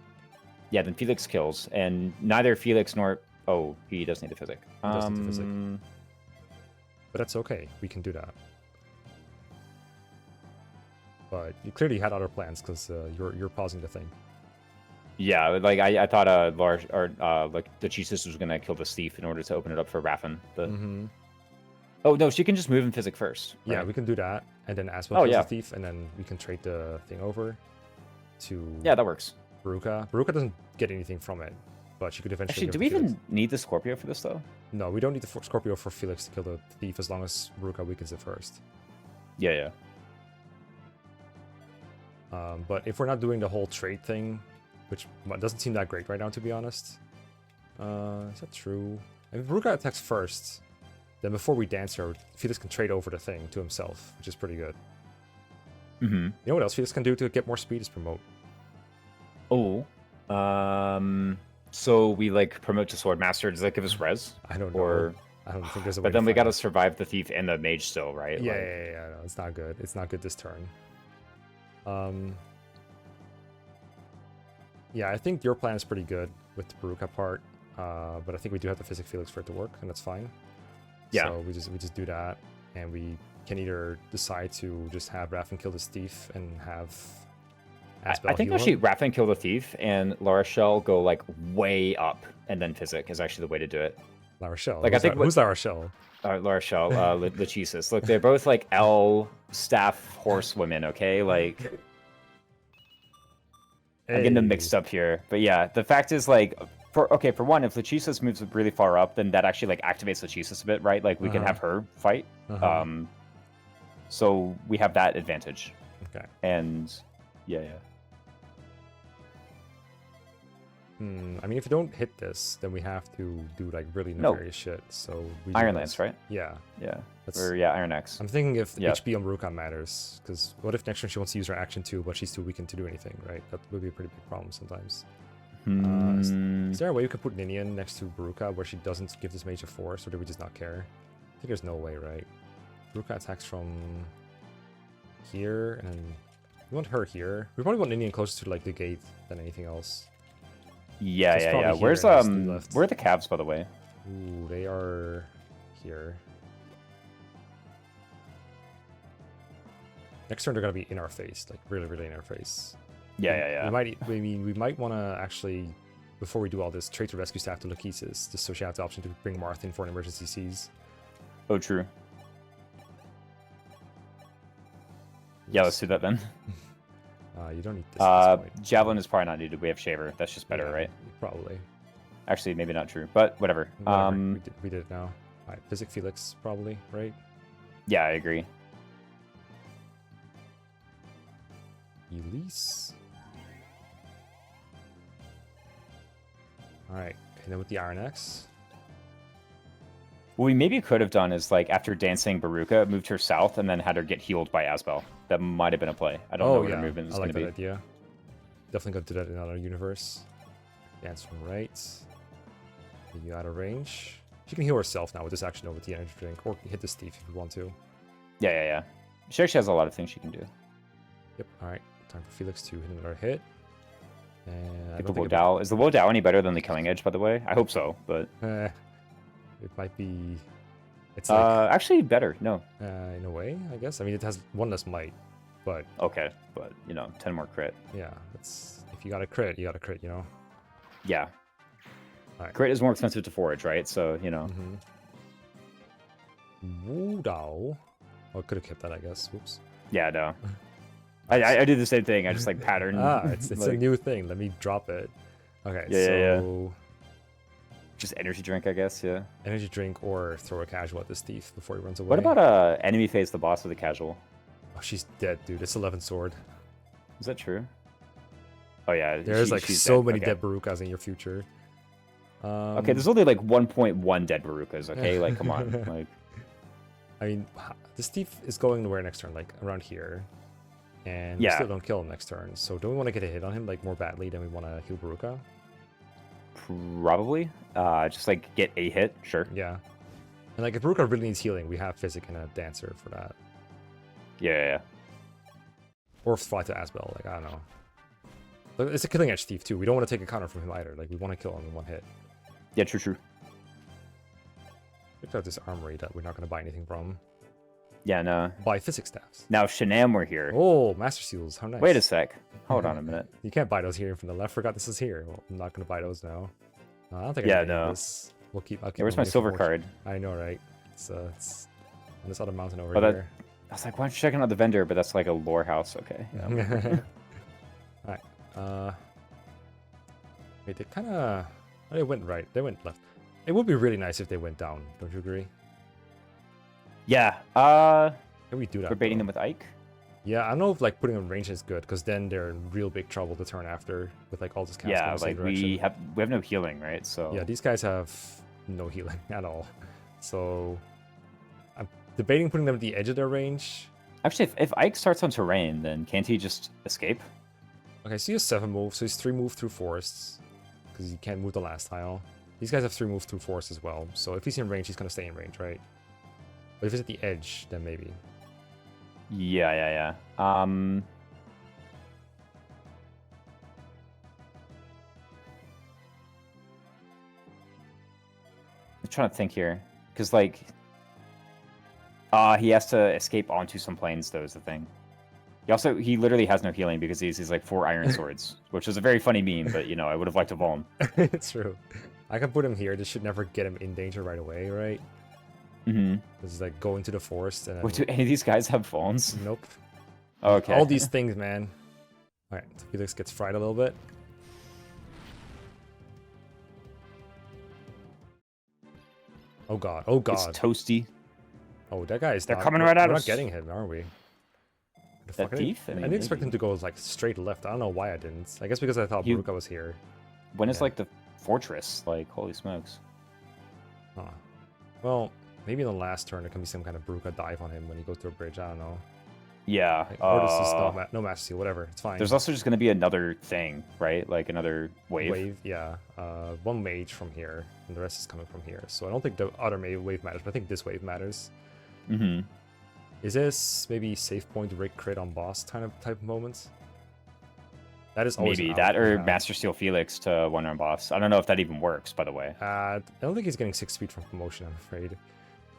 Yeah, then Felix kills, and neither Felix nor... Oh, he does need the physic. He does need the physic. But that's okay. We can do that. But you clearly had other plans because you're pausing the thing. Yeah, like I thought like the Jesus was gonna kill the thief in order to open it up for Raffin. But oh no, she can just move in physic first. Right? Yeah, we can do that, and then Asbel kills the thief, and then we can trade the thing over to. Yeah, that works. Baruka. Baruka doesn't get anything from it, but she could eventually. Actually, do we even need the Scorpio for this though? No, we don't need the Scorpio for Felix to kill the thief as long as Baruka weakens it first. Yeah. But if we're not doing the whole trade thing, which doesn't seem that great right now, to be honest. Is that true? I mean, Baruka attacks first. Then before we dance her, Felix can trade over the thing to himself, which is pretty good. You know what else Felix can do to get more speed is promote. Oh. So we like promote to Swordmaster. Does that give us res? I don't know. Or... I don't think there's a way. But then we gotta survive the thief and the mage still, right? Yeah, no, it's not good. It's not good this turn. Yeah, I think your plan is pretty good with the Baruka part, but I think we do have to physic Felix for it to work, and that's fine. Yeah. So we just do that, and we can either decide to just have Raffin kill this thief and have Asbel I think heal actually him. Raffin kill the thief and La Rochelle go like way up, and then physic is actually the way to do it. La Rochelle. Like who's La Rochelle? La Rochelle, Lachesis. Look, they're both like L staff horsewomen. Okay, like. I'm getting them mixed up here, but yeah, the fact is like For one, if Lachesis moves really far up, then that actually like activates Lachesis a bit, right? Like we can have her fight. So we have that advantage. Okay. And yeah. I mean, if you don't hit this, then we have to do like really nefarious shit. So we Iron Lance, right? Yeah. Yeah. Or yeah, Iron Axe. I'm thinking if HP on Maruka matters, because what if next turn she wants to use her action too, but she's too weakened to do anything, right? That would be a pretty big problem sometimes. Is there a way you could put Ninian next to Baruka where she doesn't give this mage a force, or do we just not care? I think there's no way, right? Baruka attacks from here, and we want her here. We probably want Ninian closer to like the gate than anything else. Yeah. Where's where are the calves, by the way? Ooh, they are here. Next turn they're gonna be in our face, like really in our face. Yeah. We might want to actually, before we do all this, trade the rescue staff to Lachesis, just so she has the option to bring Marth in for an emergency seize. Oh, true. Yeah, let's do that then. You don't need this at this point. Javelin is probably not needed. We have Shaver. That's just better, right? Probably. Actually, maybe not true, but whatever. We did it now. All right, Physic Felix probably, right? Yeah, I agree. Elise. All right, and then with the Iron Axe. What we maybe could have done is, like, after dancing Baruka, moved her south and then had her get healed by Asbel. That might have been a play. I don't know what her movement is going to be. I like that idea. Definitely going to do that in another universe. Dance from right. Get you out of range. She can heal herself now with this action over the energy drink, or hit this thief if you want to. Yeah. She actually has a lot of things she can do. Yep, alright. Time for Felix to hit another hit. And I don't think Wendell. Is the Wendell any better than the Killing Edge, by the way? I hope so, but... it might be... It's like, actually better, no. In a way, I guess. I mean, it has one less might, but... Okay, but, 10 more crit. Yeah, it's... If you got a crit, you got a crit, Yeah. Right. Crit is more expensive to forage, right? So, Wu Dao. Oh, I could have kept that, I guess. Whoops. Yeah, no. I do the same thing. I just, like, pattern. It's like... a new thing. Let me drop it. Okay, Yeah. Just energy drink, I guess, yeah. Energy drink or throw a casual at this thief before he runs away. What about enemy phase the boss with a casual? Oh, she's dead, dude. It's 11 sword. Is that true? Oh, yeah. There's like so many dead Barukas in your future. Okay, there's only like 1.1 dead Barukas, okay? Like, come on. Like, I mean, this thief is going where next turn? Like, around here. And we still don't kill him next turn. So do we want to get a hit on him, like, more badly than we want to heal Baruka? Probably. Just, like, get a hit, sure. Yeah. And, like, if Baruka really needs healing, we have Physic and a Dancer for that. Yeah. Or fly to Asbel, like, I don't know. But it's a Killing Edge thief, too. We don't want to take a counter from him either. Like, we want to kill him in one hit. Yeah, true. We have this armory that we're not going to buy anything from. Yeah, no. Buy Physic staffs. Now, Shanam were here. Oh, Master Seals. How nice. Wait a sec. Hold on a minute. You can't buy those here from the left. Forgot this is here. Well, I'm not going to buy those now. I don't think I need this. I'll keep where's my silver card? I know, right? It's on this other mountain over here. I was like, why aren't you checking out the vendor? But that's like a lore house. Okay. Yeah. Alright. Wait, they kind of... Oh, they went right. They went left. It would be really nice if they went down. Don't you agree? Yeah. Can we do that? We're baiting them with Ike? Yeah, I don't know if like putting them in range is good, because then they're in real big trouble the turn after with like all this cast. Yeah, like we have no healing, right? So yeah, these guys have no healing at all. So I'm debating putting them at the edge of their range. Actually, if Ike starts on terrain, then can't he just escape? Okay, so he has 7 moves, so he's 3 moves through forests, because he can't move the last tile. These guys have 3 moves through forests as well, so if he's in range, he's gonna stay in range, right? But if he's at the edge, then maybe. Yeah. I'm trying to think here, because like, he has to escape onto some planes. Though is the thing. He literally has no healing because he's like 4 iron swords, which is a very funny meme. But I would have liked to vol him. It's true. I can put him here. This should never get him in danger right away, right? Mm-hmm. This is like go into the forest and. Wait, do any of these guys have phones? Nope. Okay. All these things, man. All right, so Felix gets fried a little bit. Oh god. Oh god. It's toasty. Oh, that guy is. They're coming right at We're us. not getting him, are we? The fuck? That thief? I didn't expect him to go like straight left. I don't know why I didn't. I guess because I thought Baruka was here. When is like the fortress? Like, holy smokes. Huh. Well, maybe in the last turn there can be some kind of Baruka dive on him when he goes through a bridge. I don't know. Yeah. Like, or this is no Master Seal, whatever. It's fine. There's also just going to be another thing, right? Like another wave. Wave, yeah. One mage from here, and the rest is coming from here. So I don't think the other wave matters, but I think this wave matters. Mm-hmm. Is this maybe save point rig crit on boss type of moment? That is always maybe that or Master Steel Felix to one round boss. I don't know if that even works, by the way. I don't think he's getting 6 speed from promotion. I'm afraid.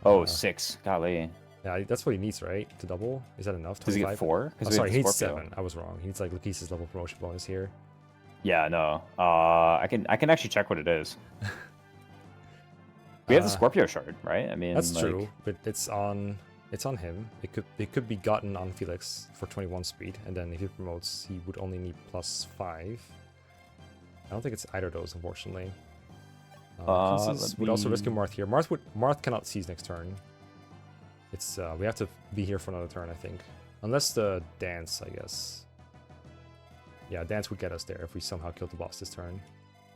Oh, 6. Golly. Yeah, that's what he needs, right? To double? Is that enough? Does he get 4? Oh, sorry, he needs 7. I was wrong. He needs like Lakeis's level promotion bonus here. Yeah, no. I can actually check what it is. We have the Scorpio shard, right? I mean, that's true, but it's on him. It could be gotten on Felix for 21 speed, and then if he promotes, he would only need +5. I don't think it's either of those, unfortunately. Would also rescue Marth here. Marth cannot seize next turn. It's we have to be here for another turn, I think, unless the dance, I guess. Yeah, dance would get us there if we somehow killed the boss this turn.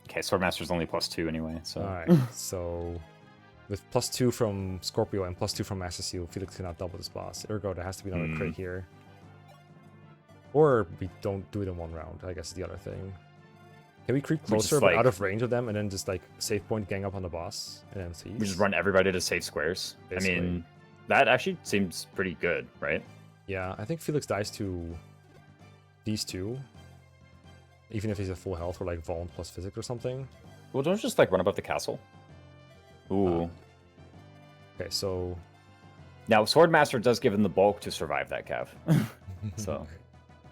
Okay, Swordmaster's only +2 anyway, so. All right, so with +2 from Scorpio and +2 from Master Seal, Felix cannot double this boss. Ergo, there has to be another crit here. Or we don't do it in one round, I guess is the other thing. Can we creep closer but out of range of them and then just like save point gang up on the boss and then seize? We just run everybody to safe squares. Basically. I mean, that actually seems pretty good, right? Yeah, I think Felix dies to these two. Even if he's at full health or like Vaughn plus Physic or something. Well, don't just like run above the castle. Ooh. Okay, so now Swordmaster does give him the bulk to survive that cav. So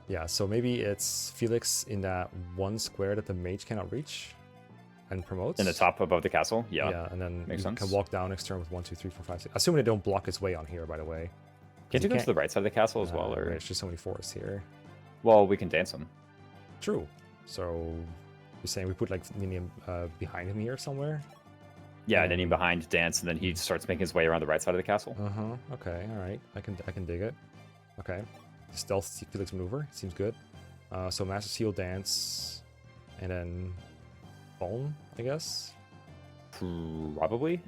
yeah, so maybe it's Felix in that one square that the mage cannot reach and promotes. In the top above the castle? Yeah. Yeah, and then makes sense. Can walk down next turn with 1, 2, 3, 4, 5, 6. Assuming they don't block his way on here, by the way. Can't you go to the right side of the castle as well? Or there's just so many forests here. Well, we can dance him. True. So you're saying we put like Ninian behind him here somewhere? Yeah, Ninian behind dance, and then he starts making his way around the right side of the castle. Okay. All right. I can dig it. Okay. Stealth Felix maneuver seems good. So Master Seal dance, and then Bone, I guess. Probably.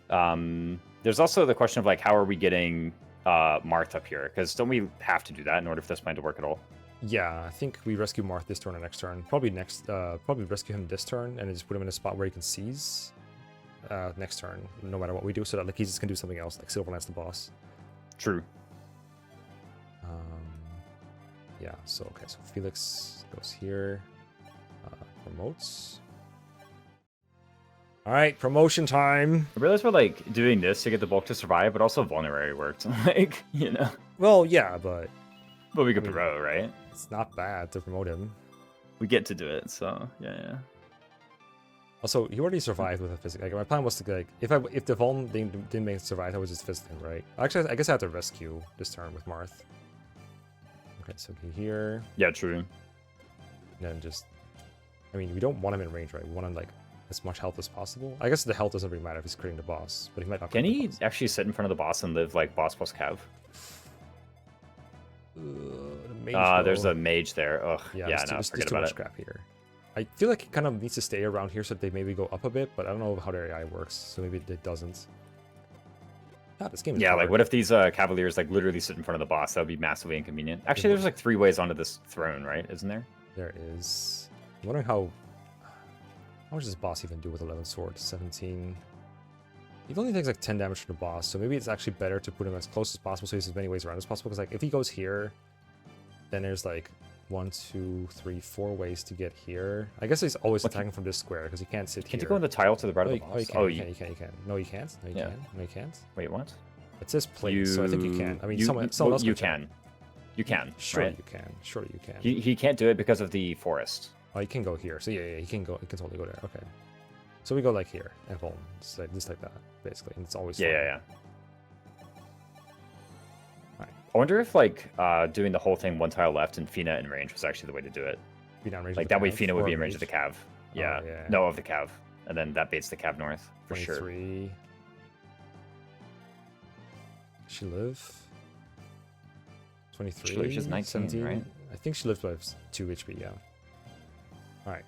There's also the question of like how are we getting Marth up here? Because don't we have to do that in order for this plan to work at all? Yeah, I think we rescue Marth this turn or next turn. Probably rescue him this turn and just put him in a spot where he can seize next turn, no matter what we do, so that Lakesis can do something else, like Silverlance the boss. True. Yeah, so okay, so Felix goes here, promotes. All right, promotion time. I realize we're like doing this to get the bulk to survive, but also vulnerary worked. Like, you know. Well, yeah, but we could promote, right? It's not bad to promote him. We get to do it, so yeah. Also, he already survived with a physic. Like my plan was to like if the Vuln didn't make it survive, I was just visiting, right? Actually, I guess I have to rescue this turn with Marth. Okay, so here. Yeah, true. And then just, I mean, we don't want him in range, right? We want him like as much health as possible. I guess the health doesn't really matter if he's creating the boss, but he might not. Can he actually sit in front of the boss and live like boss plus cav? There's a mage there. Ugh. Yeah, no, forget about it. Scrap here. I feel like he kind of needs to stay around here so that they maybe go up a bit, but I don't know how their AI works, so maybe it doesn't. God, this game is hard. Like what if these cavaliers like literally sit in front of the boss? That would be massively inconvenient. Actually, there's like 3 ways onto this throne, right? Isn't there? There is. I'm wondering how much does this boss even do with 11 swords? 17. He only takes like 10 damage from the boss, so maybe it's actually better to put him as close as possible so he has as many ways around as possible, because like if he goes here, then there's like 1, 2, 3, 4 ways to get here. I guess he's always attacking from this square because he can't sit here. Can't you go on the tile to the right of the boss? You can. No, you can't. No, you can't. Wait, what? It says plate, so I think you can. I mean, someone else can. You can. Surely right? you can. Surely you can. He can't do it because of the forest. Oh, he can go here. So yeah, he can go. He can totally go there. Okay. So we go like here and boom, just like that, basically. And it's always yeah. Right. I wonder if like doing the whole thing one tile left and Feena in range was actually the way to do it. Feena in range. Like that way, Feena would be in range of the cav. Yeah. Oh, yeah. No, of the cav, and then that baits the cav north for 23. sure. She live? 23? She lives just 19, 17? right? I think she lives by 2 HP, yeah. Alright.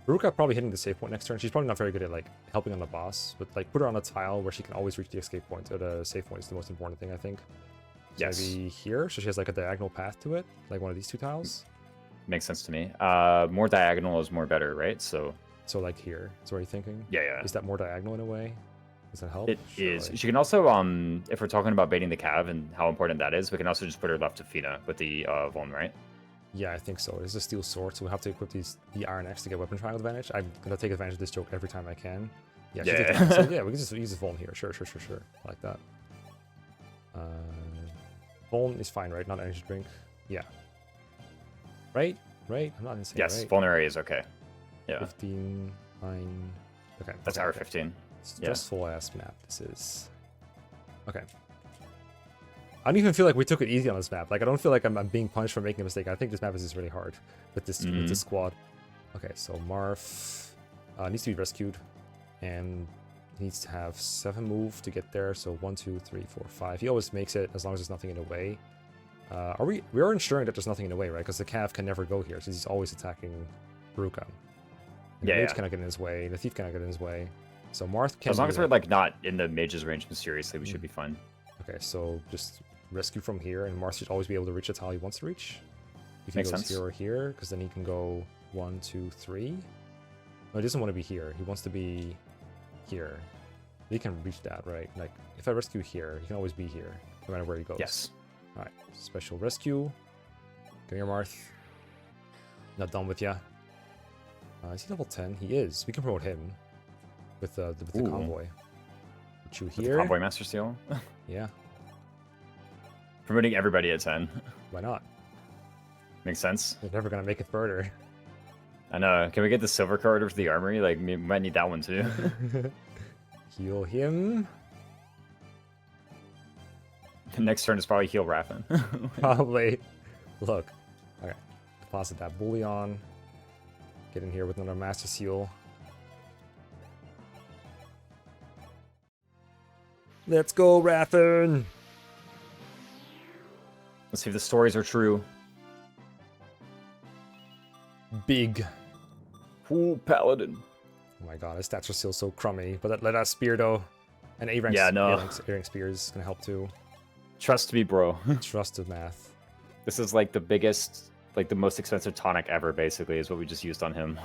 Ruka probably hitting the save point next turn. She's probably not very good at like helping on the boss, but like put her on a tile where she can always reach the escape point, or the save point is the most important thing, I think. So Yes. maybe here, so she has like a diagonal path to it, like one of these 2 tiles. Makes sense to me. More diagonal is more better, right? So like here. So what are you thinking? yeah. Is that more diagonal in a way? Does that help? It is. Surely. She can also, if we're talking about baiting the cav and how important that is, we can also just put her left to Feena with the Vuln, right? Yeah, I think so. This is a steel sword, so we have to equip the Iron Axe to get weapon triangle advantage. I'm gonna take advantage of this joke every time I can. Yeah, she takes that. So yeah, we can just use this Vuln here. Sure. I like that. Vuln is fine, right? Not energy drink. Yeah. Right? I'm not insane. Yes, right? vulnerary is okay. Yeah. 15, 9. Okay. That's okay, our okay. 15. Stressful ass map. This is. Okay. I don't even feel like we took it easy on this map. Like I don't feel like I'm being punished for making a mistake. I think this map is just really hard with this squad. Okay, so Marth needs to be rescued and needs to have 7 move to get there. So 1, 2, 3, 4, 5. He always makes it as long as there's nothing in the way. We are ensuring that there's nothing in the way, right? Because the Cav can never go here since he's always attacking Ruka. And the mage cannot get in his way. The thief cannot get in his way. So Marth can. As long as we're like not in the mage's range mysteriously, we should be fine. Okay, so just rescue from here, and Marth should always be able to reach the tile he wants to reach. If he Makes goes sense. here or here, because then he can go 1, 2, 3. No, he doesn't want to be here. He wants to be here. He can reach that, right? Like, if I rescue here, he can always be here, no matter where he goes. Yes. Alright, special rescue. Come here, Marth. Not done with ya. Is he level 10? He is. We can promote him with the convoy. Put you With here. the convoy master seal. Yeah, Promoting everybody at 10. why not? Makes sense. We're never gonna make it further. I know. Can we get the silver card for the armory? Like, we might need that one too. Heal him. The next turn is probably heal Raffin. Probably. Look. Okay. Deposit that bullion. Get in here with another master seal. Let's go, Raffin! Let's see if the stories are true. Big. Ooh, paladin. Oh my god, his stats are still so crummy. But let us spear though. And A rank A-rank spears can help too. Trust me, bro. Trust of math. This is like the biggest, like the most expensive tonic ever, basically, is what we just used on him.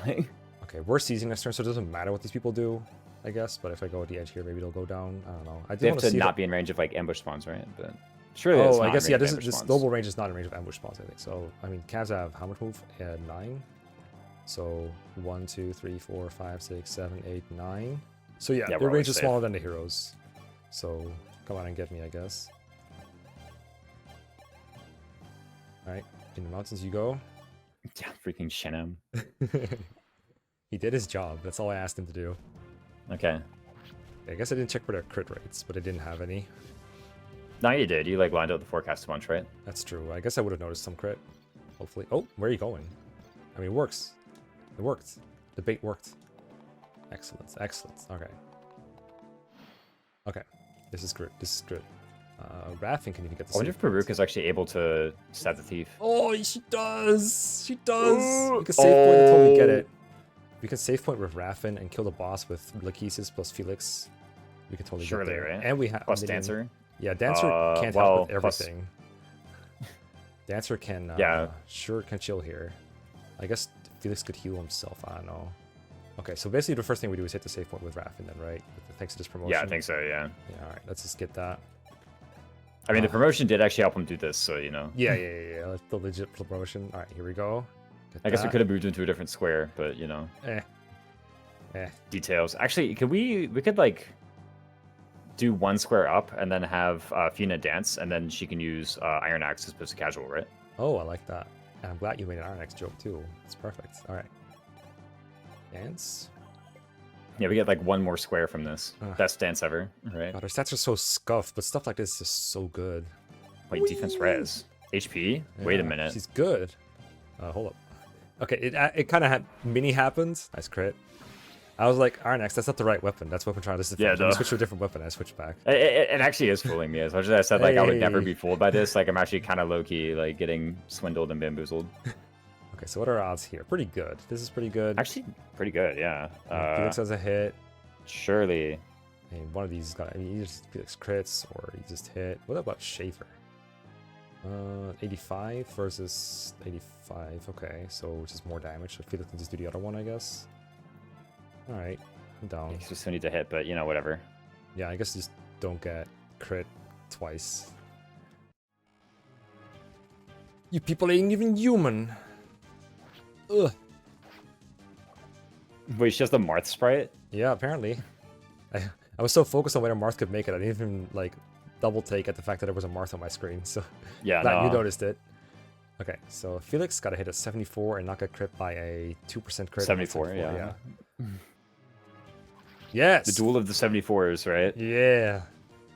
Okay, we're seizing next turn, so it doesn't matter what these people do, I guess. But if I go at the edge here, maybe they'll go down. I don't know. I They have want to not be in range of like ambush spawns, right? But surely it's Oh, not I guess in yeah. range of This ambush spawns. global range is not in range of ambush spawns, I think. So I mean, Cavs have how much move? 9. So 1, 2, 3, 4, 5, 6, 7, 8, 9. So yeah, Yeah, their we're range is always smaller than the heroes. So come on and get me, I guess. All right, in the mountains you go. Yeah, freaking Shenam. He did his job. That's all I asked him to do. Okay. I guess I didn't check for their crit rates, but I didn't have any. No, you did. You like lined up the forecast a bunch, right? That's true. I guess I would have noticed some crit. Hopefully. Oh, where are you going? I mean, it works. It worked. The bait worked. Excellent. Excellent. Okay. Okay. This is good. This is good. Raffin can even get the I wonder if Baruch is actually able to stab the thief. Oh, she does! She does! Oh, We can save point and totally get it. We can save point with Raffin and kill the boss with Lachesis plus Felix. We can totally Surely, get there. right? And we have Plus Dancer. Yeah, Dancer can't help with everything. Dancer can sure can chill here. I guess Felix could heal himself. I don't know. Okay, so basically the first thing we do is hit the save point with Raffin then, right? Thanks to this promotion. Yeah, I think so, yeah. Yeah, alright, let's just get that. I mean, the promotion did actually help him do this, so, you know. Yeah. That's the legit promotion. Alright, here we go. I guess we could have moved into a different square, but, you know. Details. Actually, we could, like, do one square up and then have Feena dance, and then she can use Iron Axe as opposed to casual, right? Oh, I like that. And I'm glad you made an Iron Axe joke, too. It's perfect. Alright. Dance. Yeah, we get like one more square from this. Best dance ever, right? God, our stats are so scuffed, but stuff like this is so good. Wait, defense res. HP? Wait a minute. She's good. Hold up. Okay, it kind of had mini happened. Nice crit. I was like, Arnex, that's not the right weapon. That's weapon trying to disadvantage. Yeah, Let me no. switch to a different weapon. I switch back. It actually is fooling me. As much as I said, like, I would never Hey. be fooled by this. Like, I'm actually kind of low-key, like, getting swindled and bamboozled. Okay, so what are our odds here? Pretty good. This is pretty good. Actually, pretty good, yeah. Felix has a hit. Surely. I mean, one of these got. I mean, he just Felix crits or he just hit. What about Schaefer? 85 versus 85. Okay, so which is more damage. So Felix can just do the other one, I guess. All right, I'm down. You still need to hit, but, you know, whatever. Yeah, I guess just don't get crit twice. You people ain't even human. Ugh. Wait, she has the Marth sprite? Yeah, apparently. I was so focused on whether Marth could make it, I didn't even like double take at the fact that there was a Marth on my screen. So Yeah, glad no. you noticed it. Okay, so Felix got a hit at 74 and not get crit by a 2% crit. 74, yeah. Yes. The duel of the 74s, right? Yeah.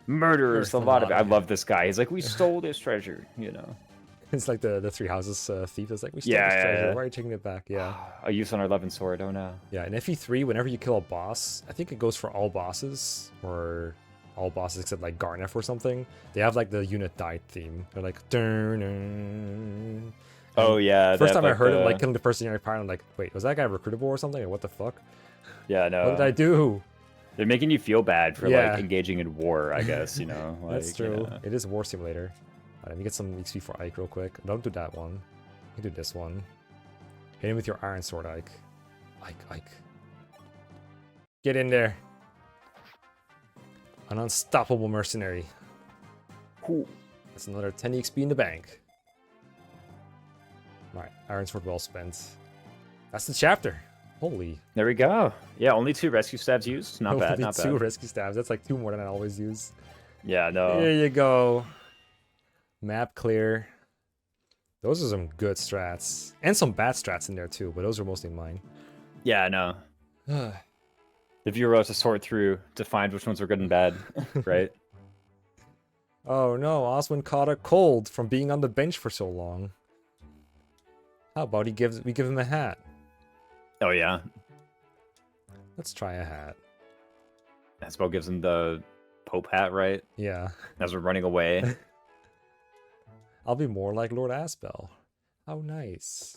Murderers, a lot of it. I it. love this guy. He's like, we stole this treasure, you know. It's like the Three Houses thief. It's like, we stole Yeah, this yeah, treasure. yeah. Why are you taking it back? Yeah. A use on our 11 sword, oh no. Yeah, in FE3, whenever you kill a boss, I think it goes for all bosses, or all bosses except like Garneth or something. They have like the unit died theme. They're like, dun, dun. Oh yeah. First time I heard it, like killing the first generic pirate, I'm like, wait, was that guy recruitable or something? Or what the fuck? Yeah, no. What did I do? They're making you feel bad for Yeah. like engaging in war, I guess, you know. Like, That's true. yeah. It is a war simulator. Let me get some XP for Ike real quick. Don't do that one. You do this one. Hit him with your iron sword, Ike. Ike. Get in there. An unstoppable mercenary. Cool. That's another 10 XP in the bank. Alright, iron sword well spent. That's the chapter. Holy. There we go. Yeah, only 2 rescue stabs used. Not bad, Only not 2 bad. rescue stabs. That's like 2 more than I always use. Yeah, no. There you go. Map clear. Those are some good strats. And some bad strats in there too, but those are mostly mine. Yeah, no. If you were to sort through to find which ones were good and bad, right? Oh no, Oswin caught a cold from being on the bench for so long. How about we give him a hat? Oh yeah. Let's try a hat. Asbel gives him the Pope hat, right? Yeah. As we're running away. I'll be more like Lord Asbel. How nice.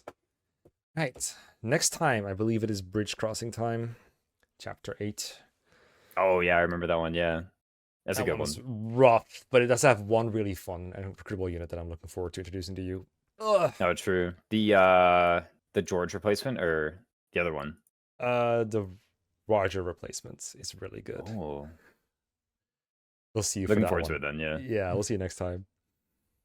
Right. Next time, I believe it is bridge crossing time. Chapter 8. Oh yeah, I remember that one, yeah. That's a good one. It's rough, but it does have one really fun and recruitable unit that I'm looking forward to introducing to you. Ugh. Oh, true. The George replacement or the other one? The Roger replacement is really good. Oh. We'll see you Looking for that forward to one. it then, yeah. Yeah, we'll see you next time.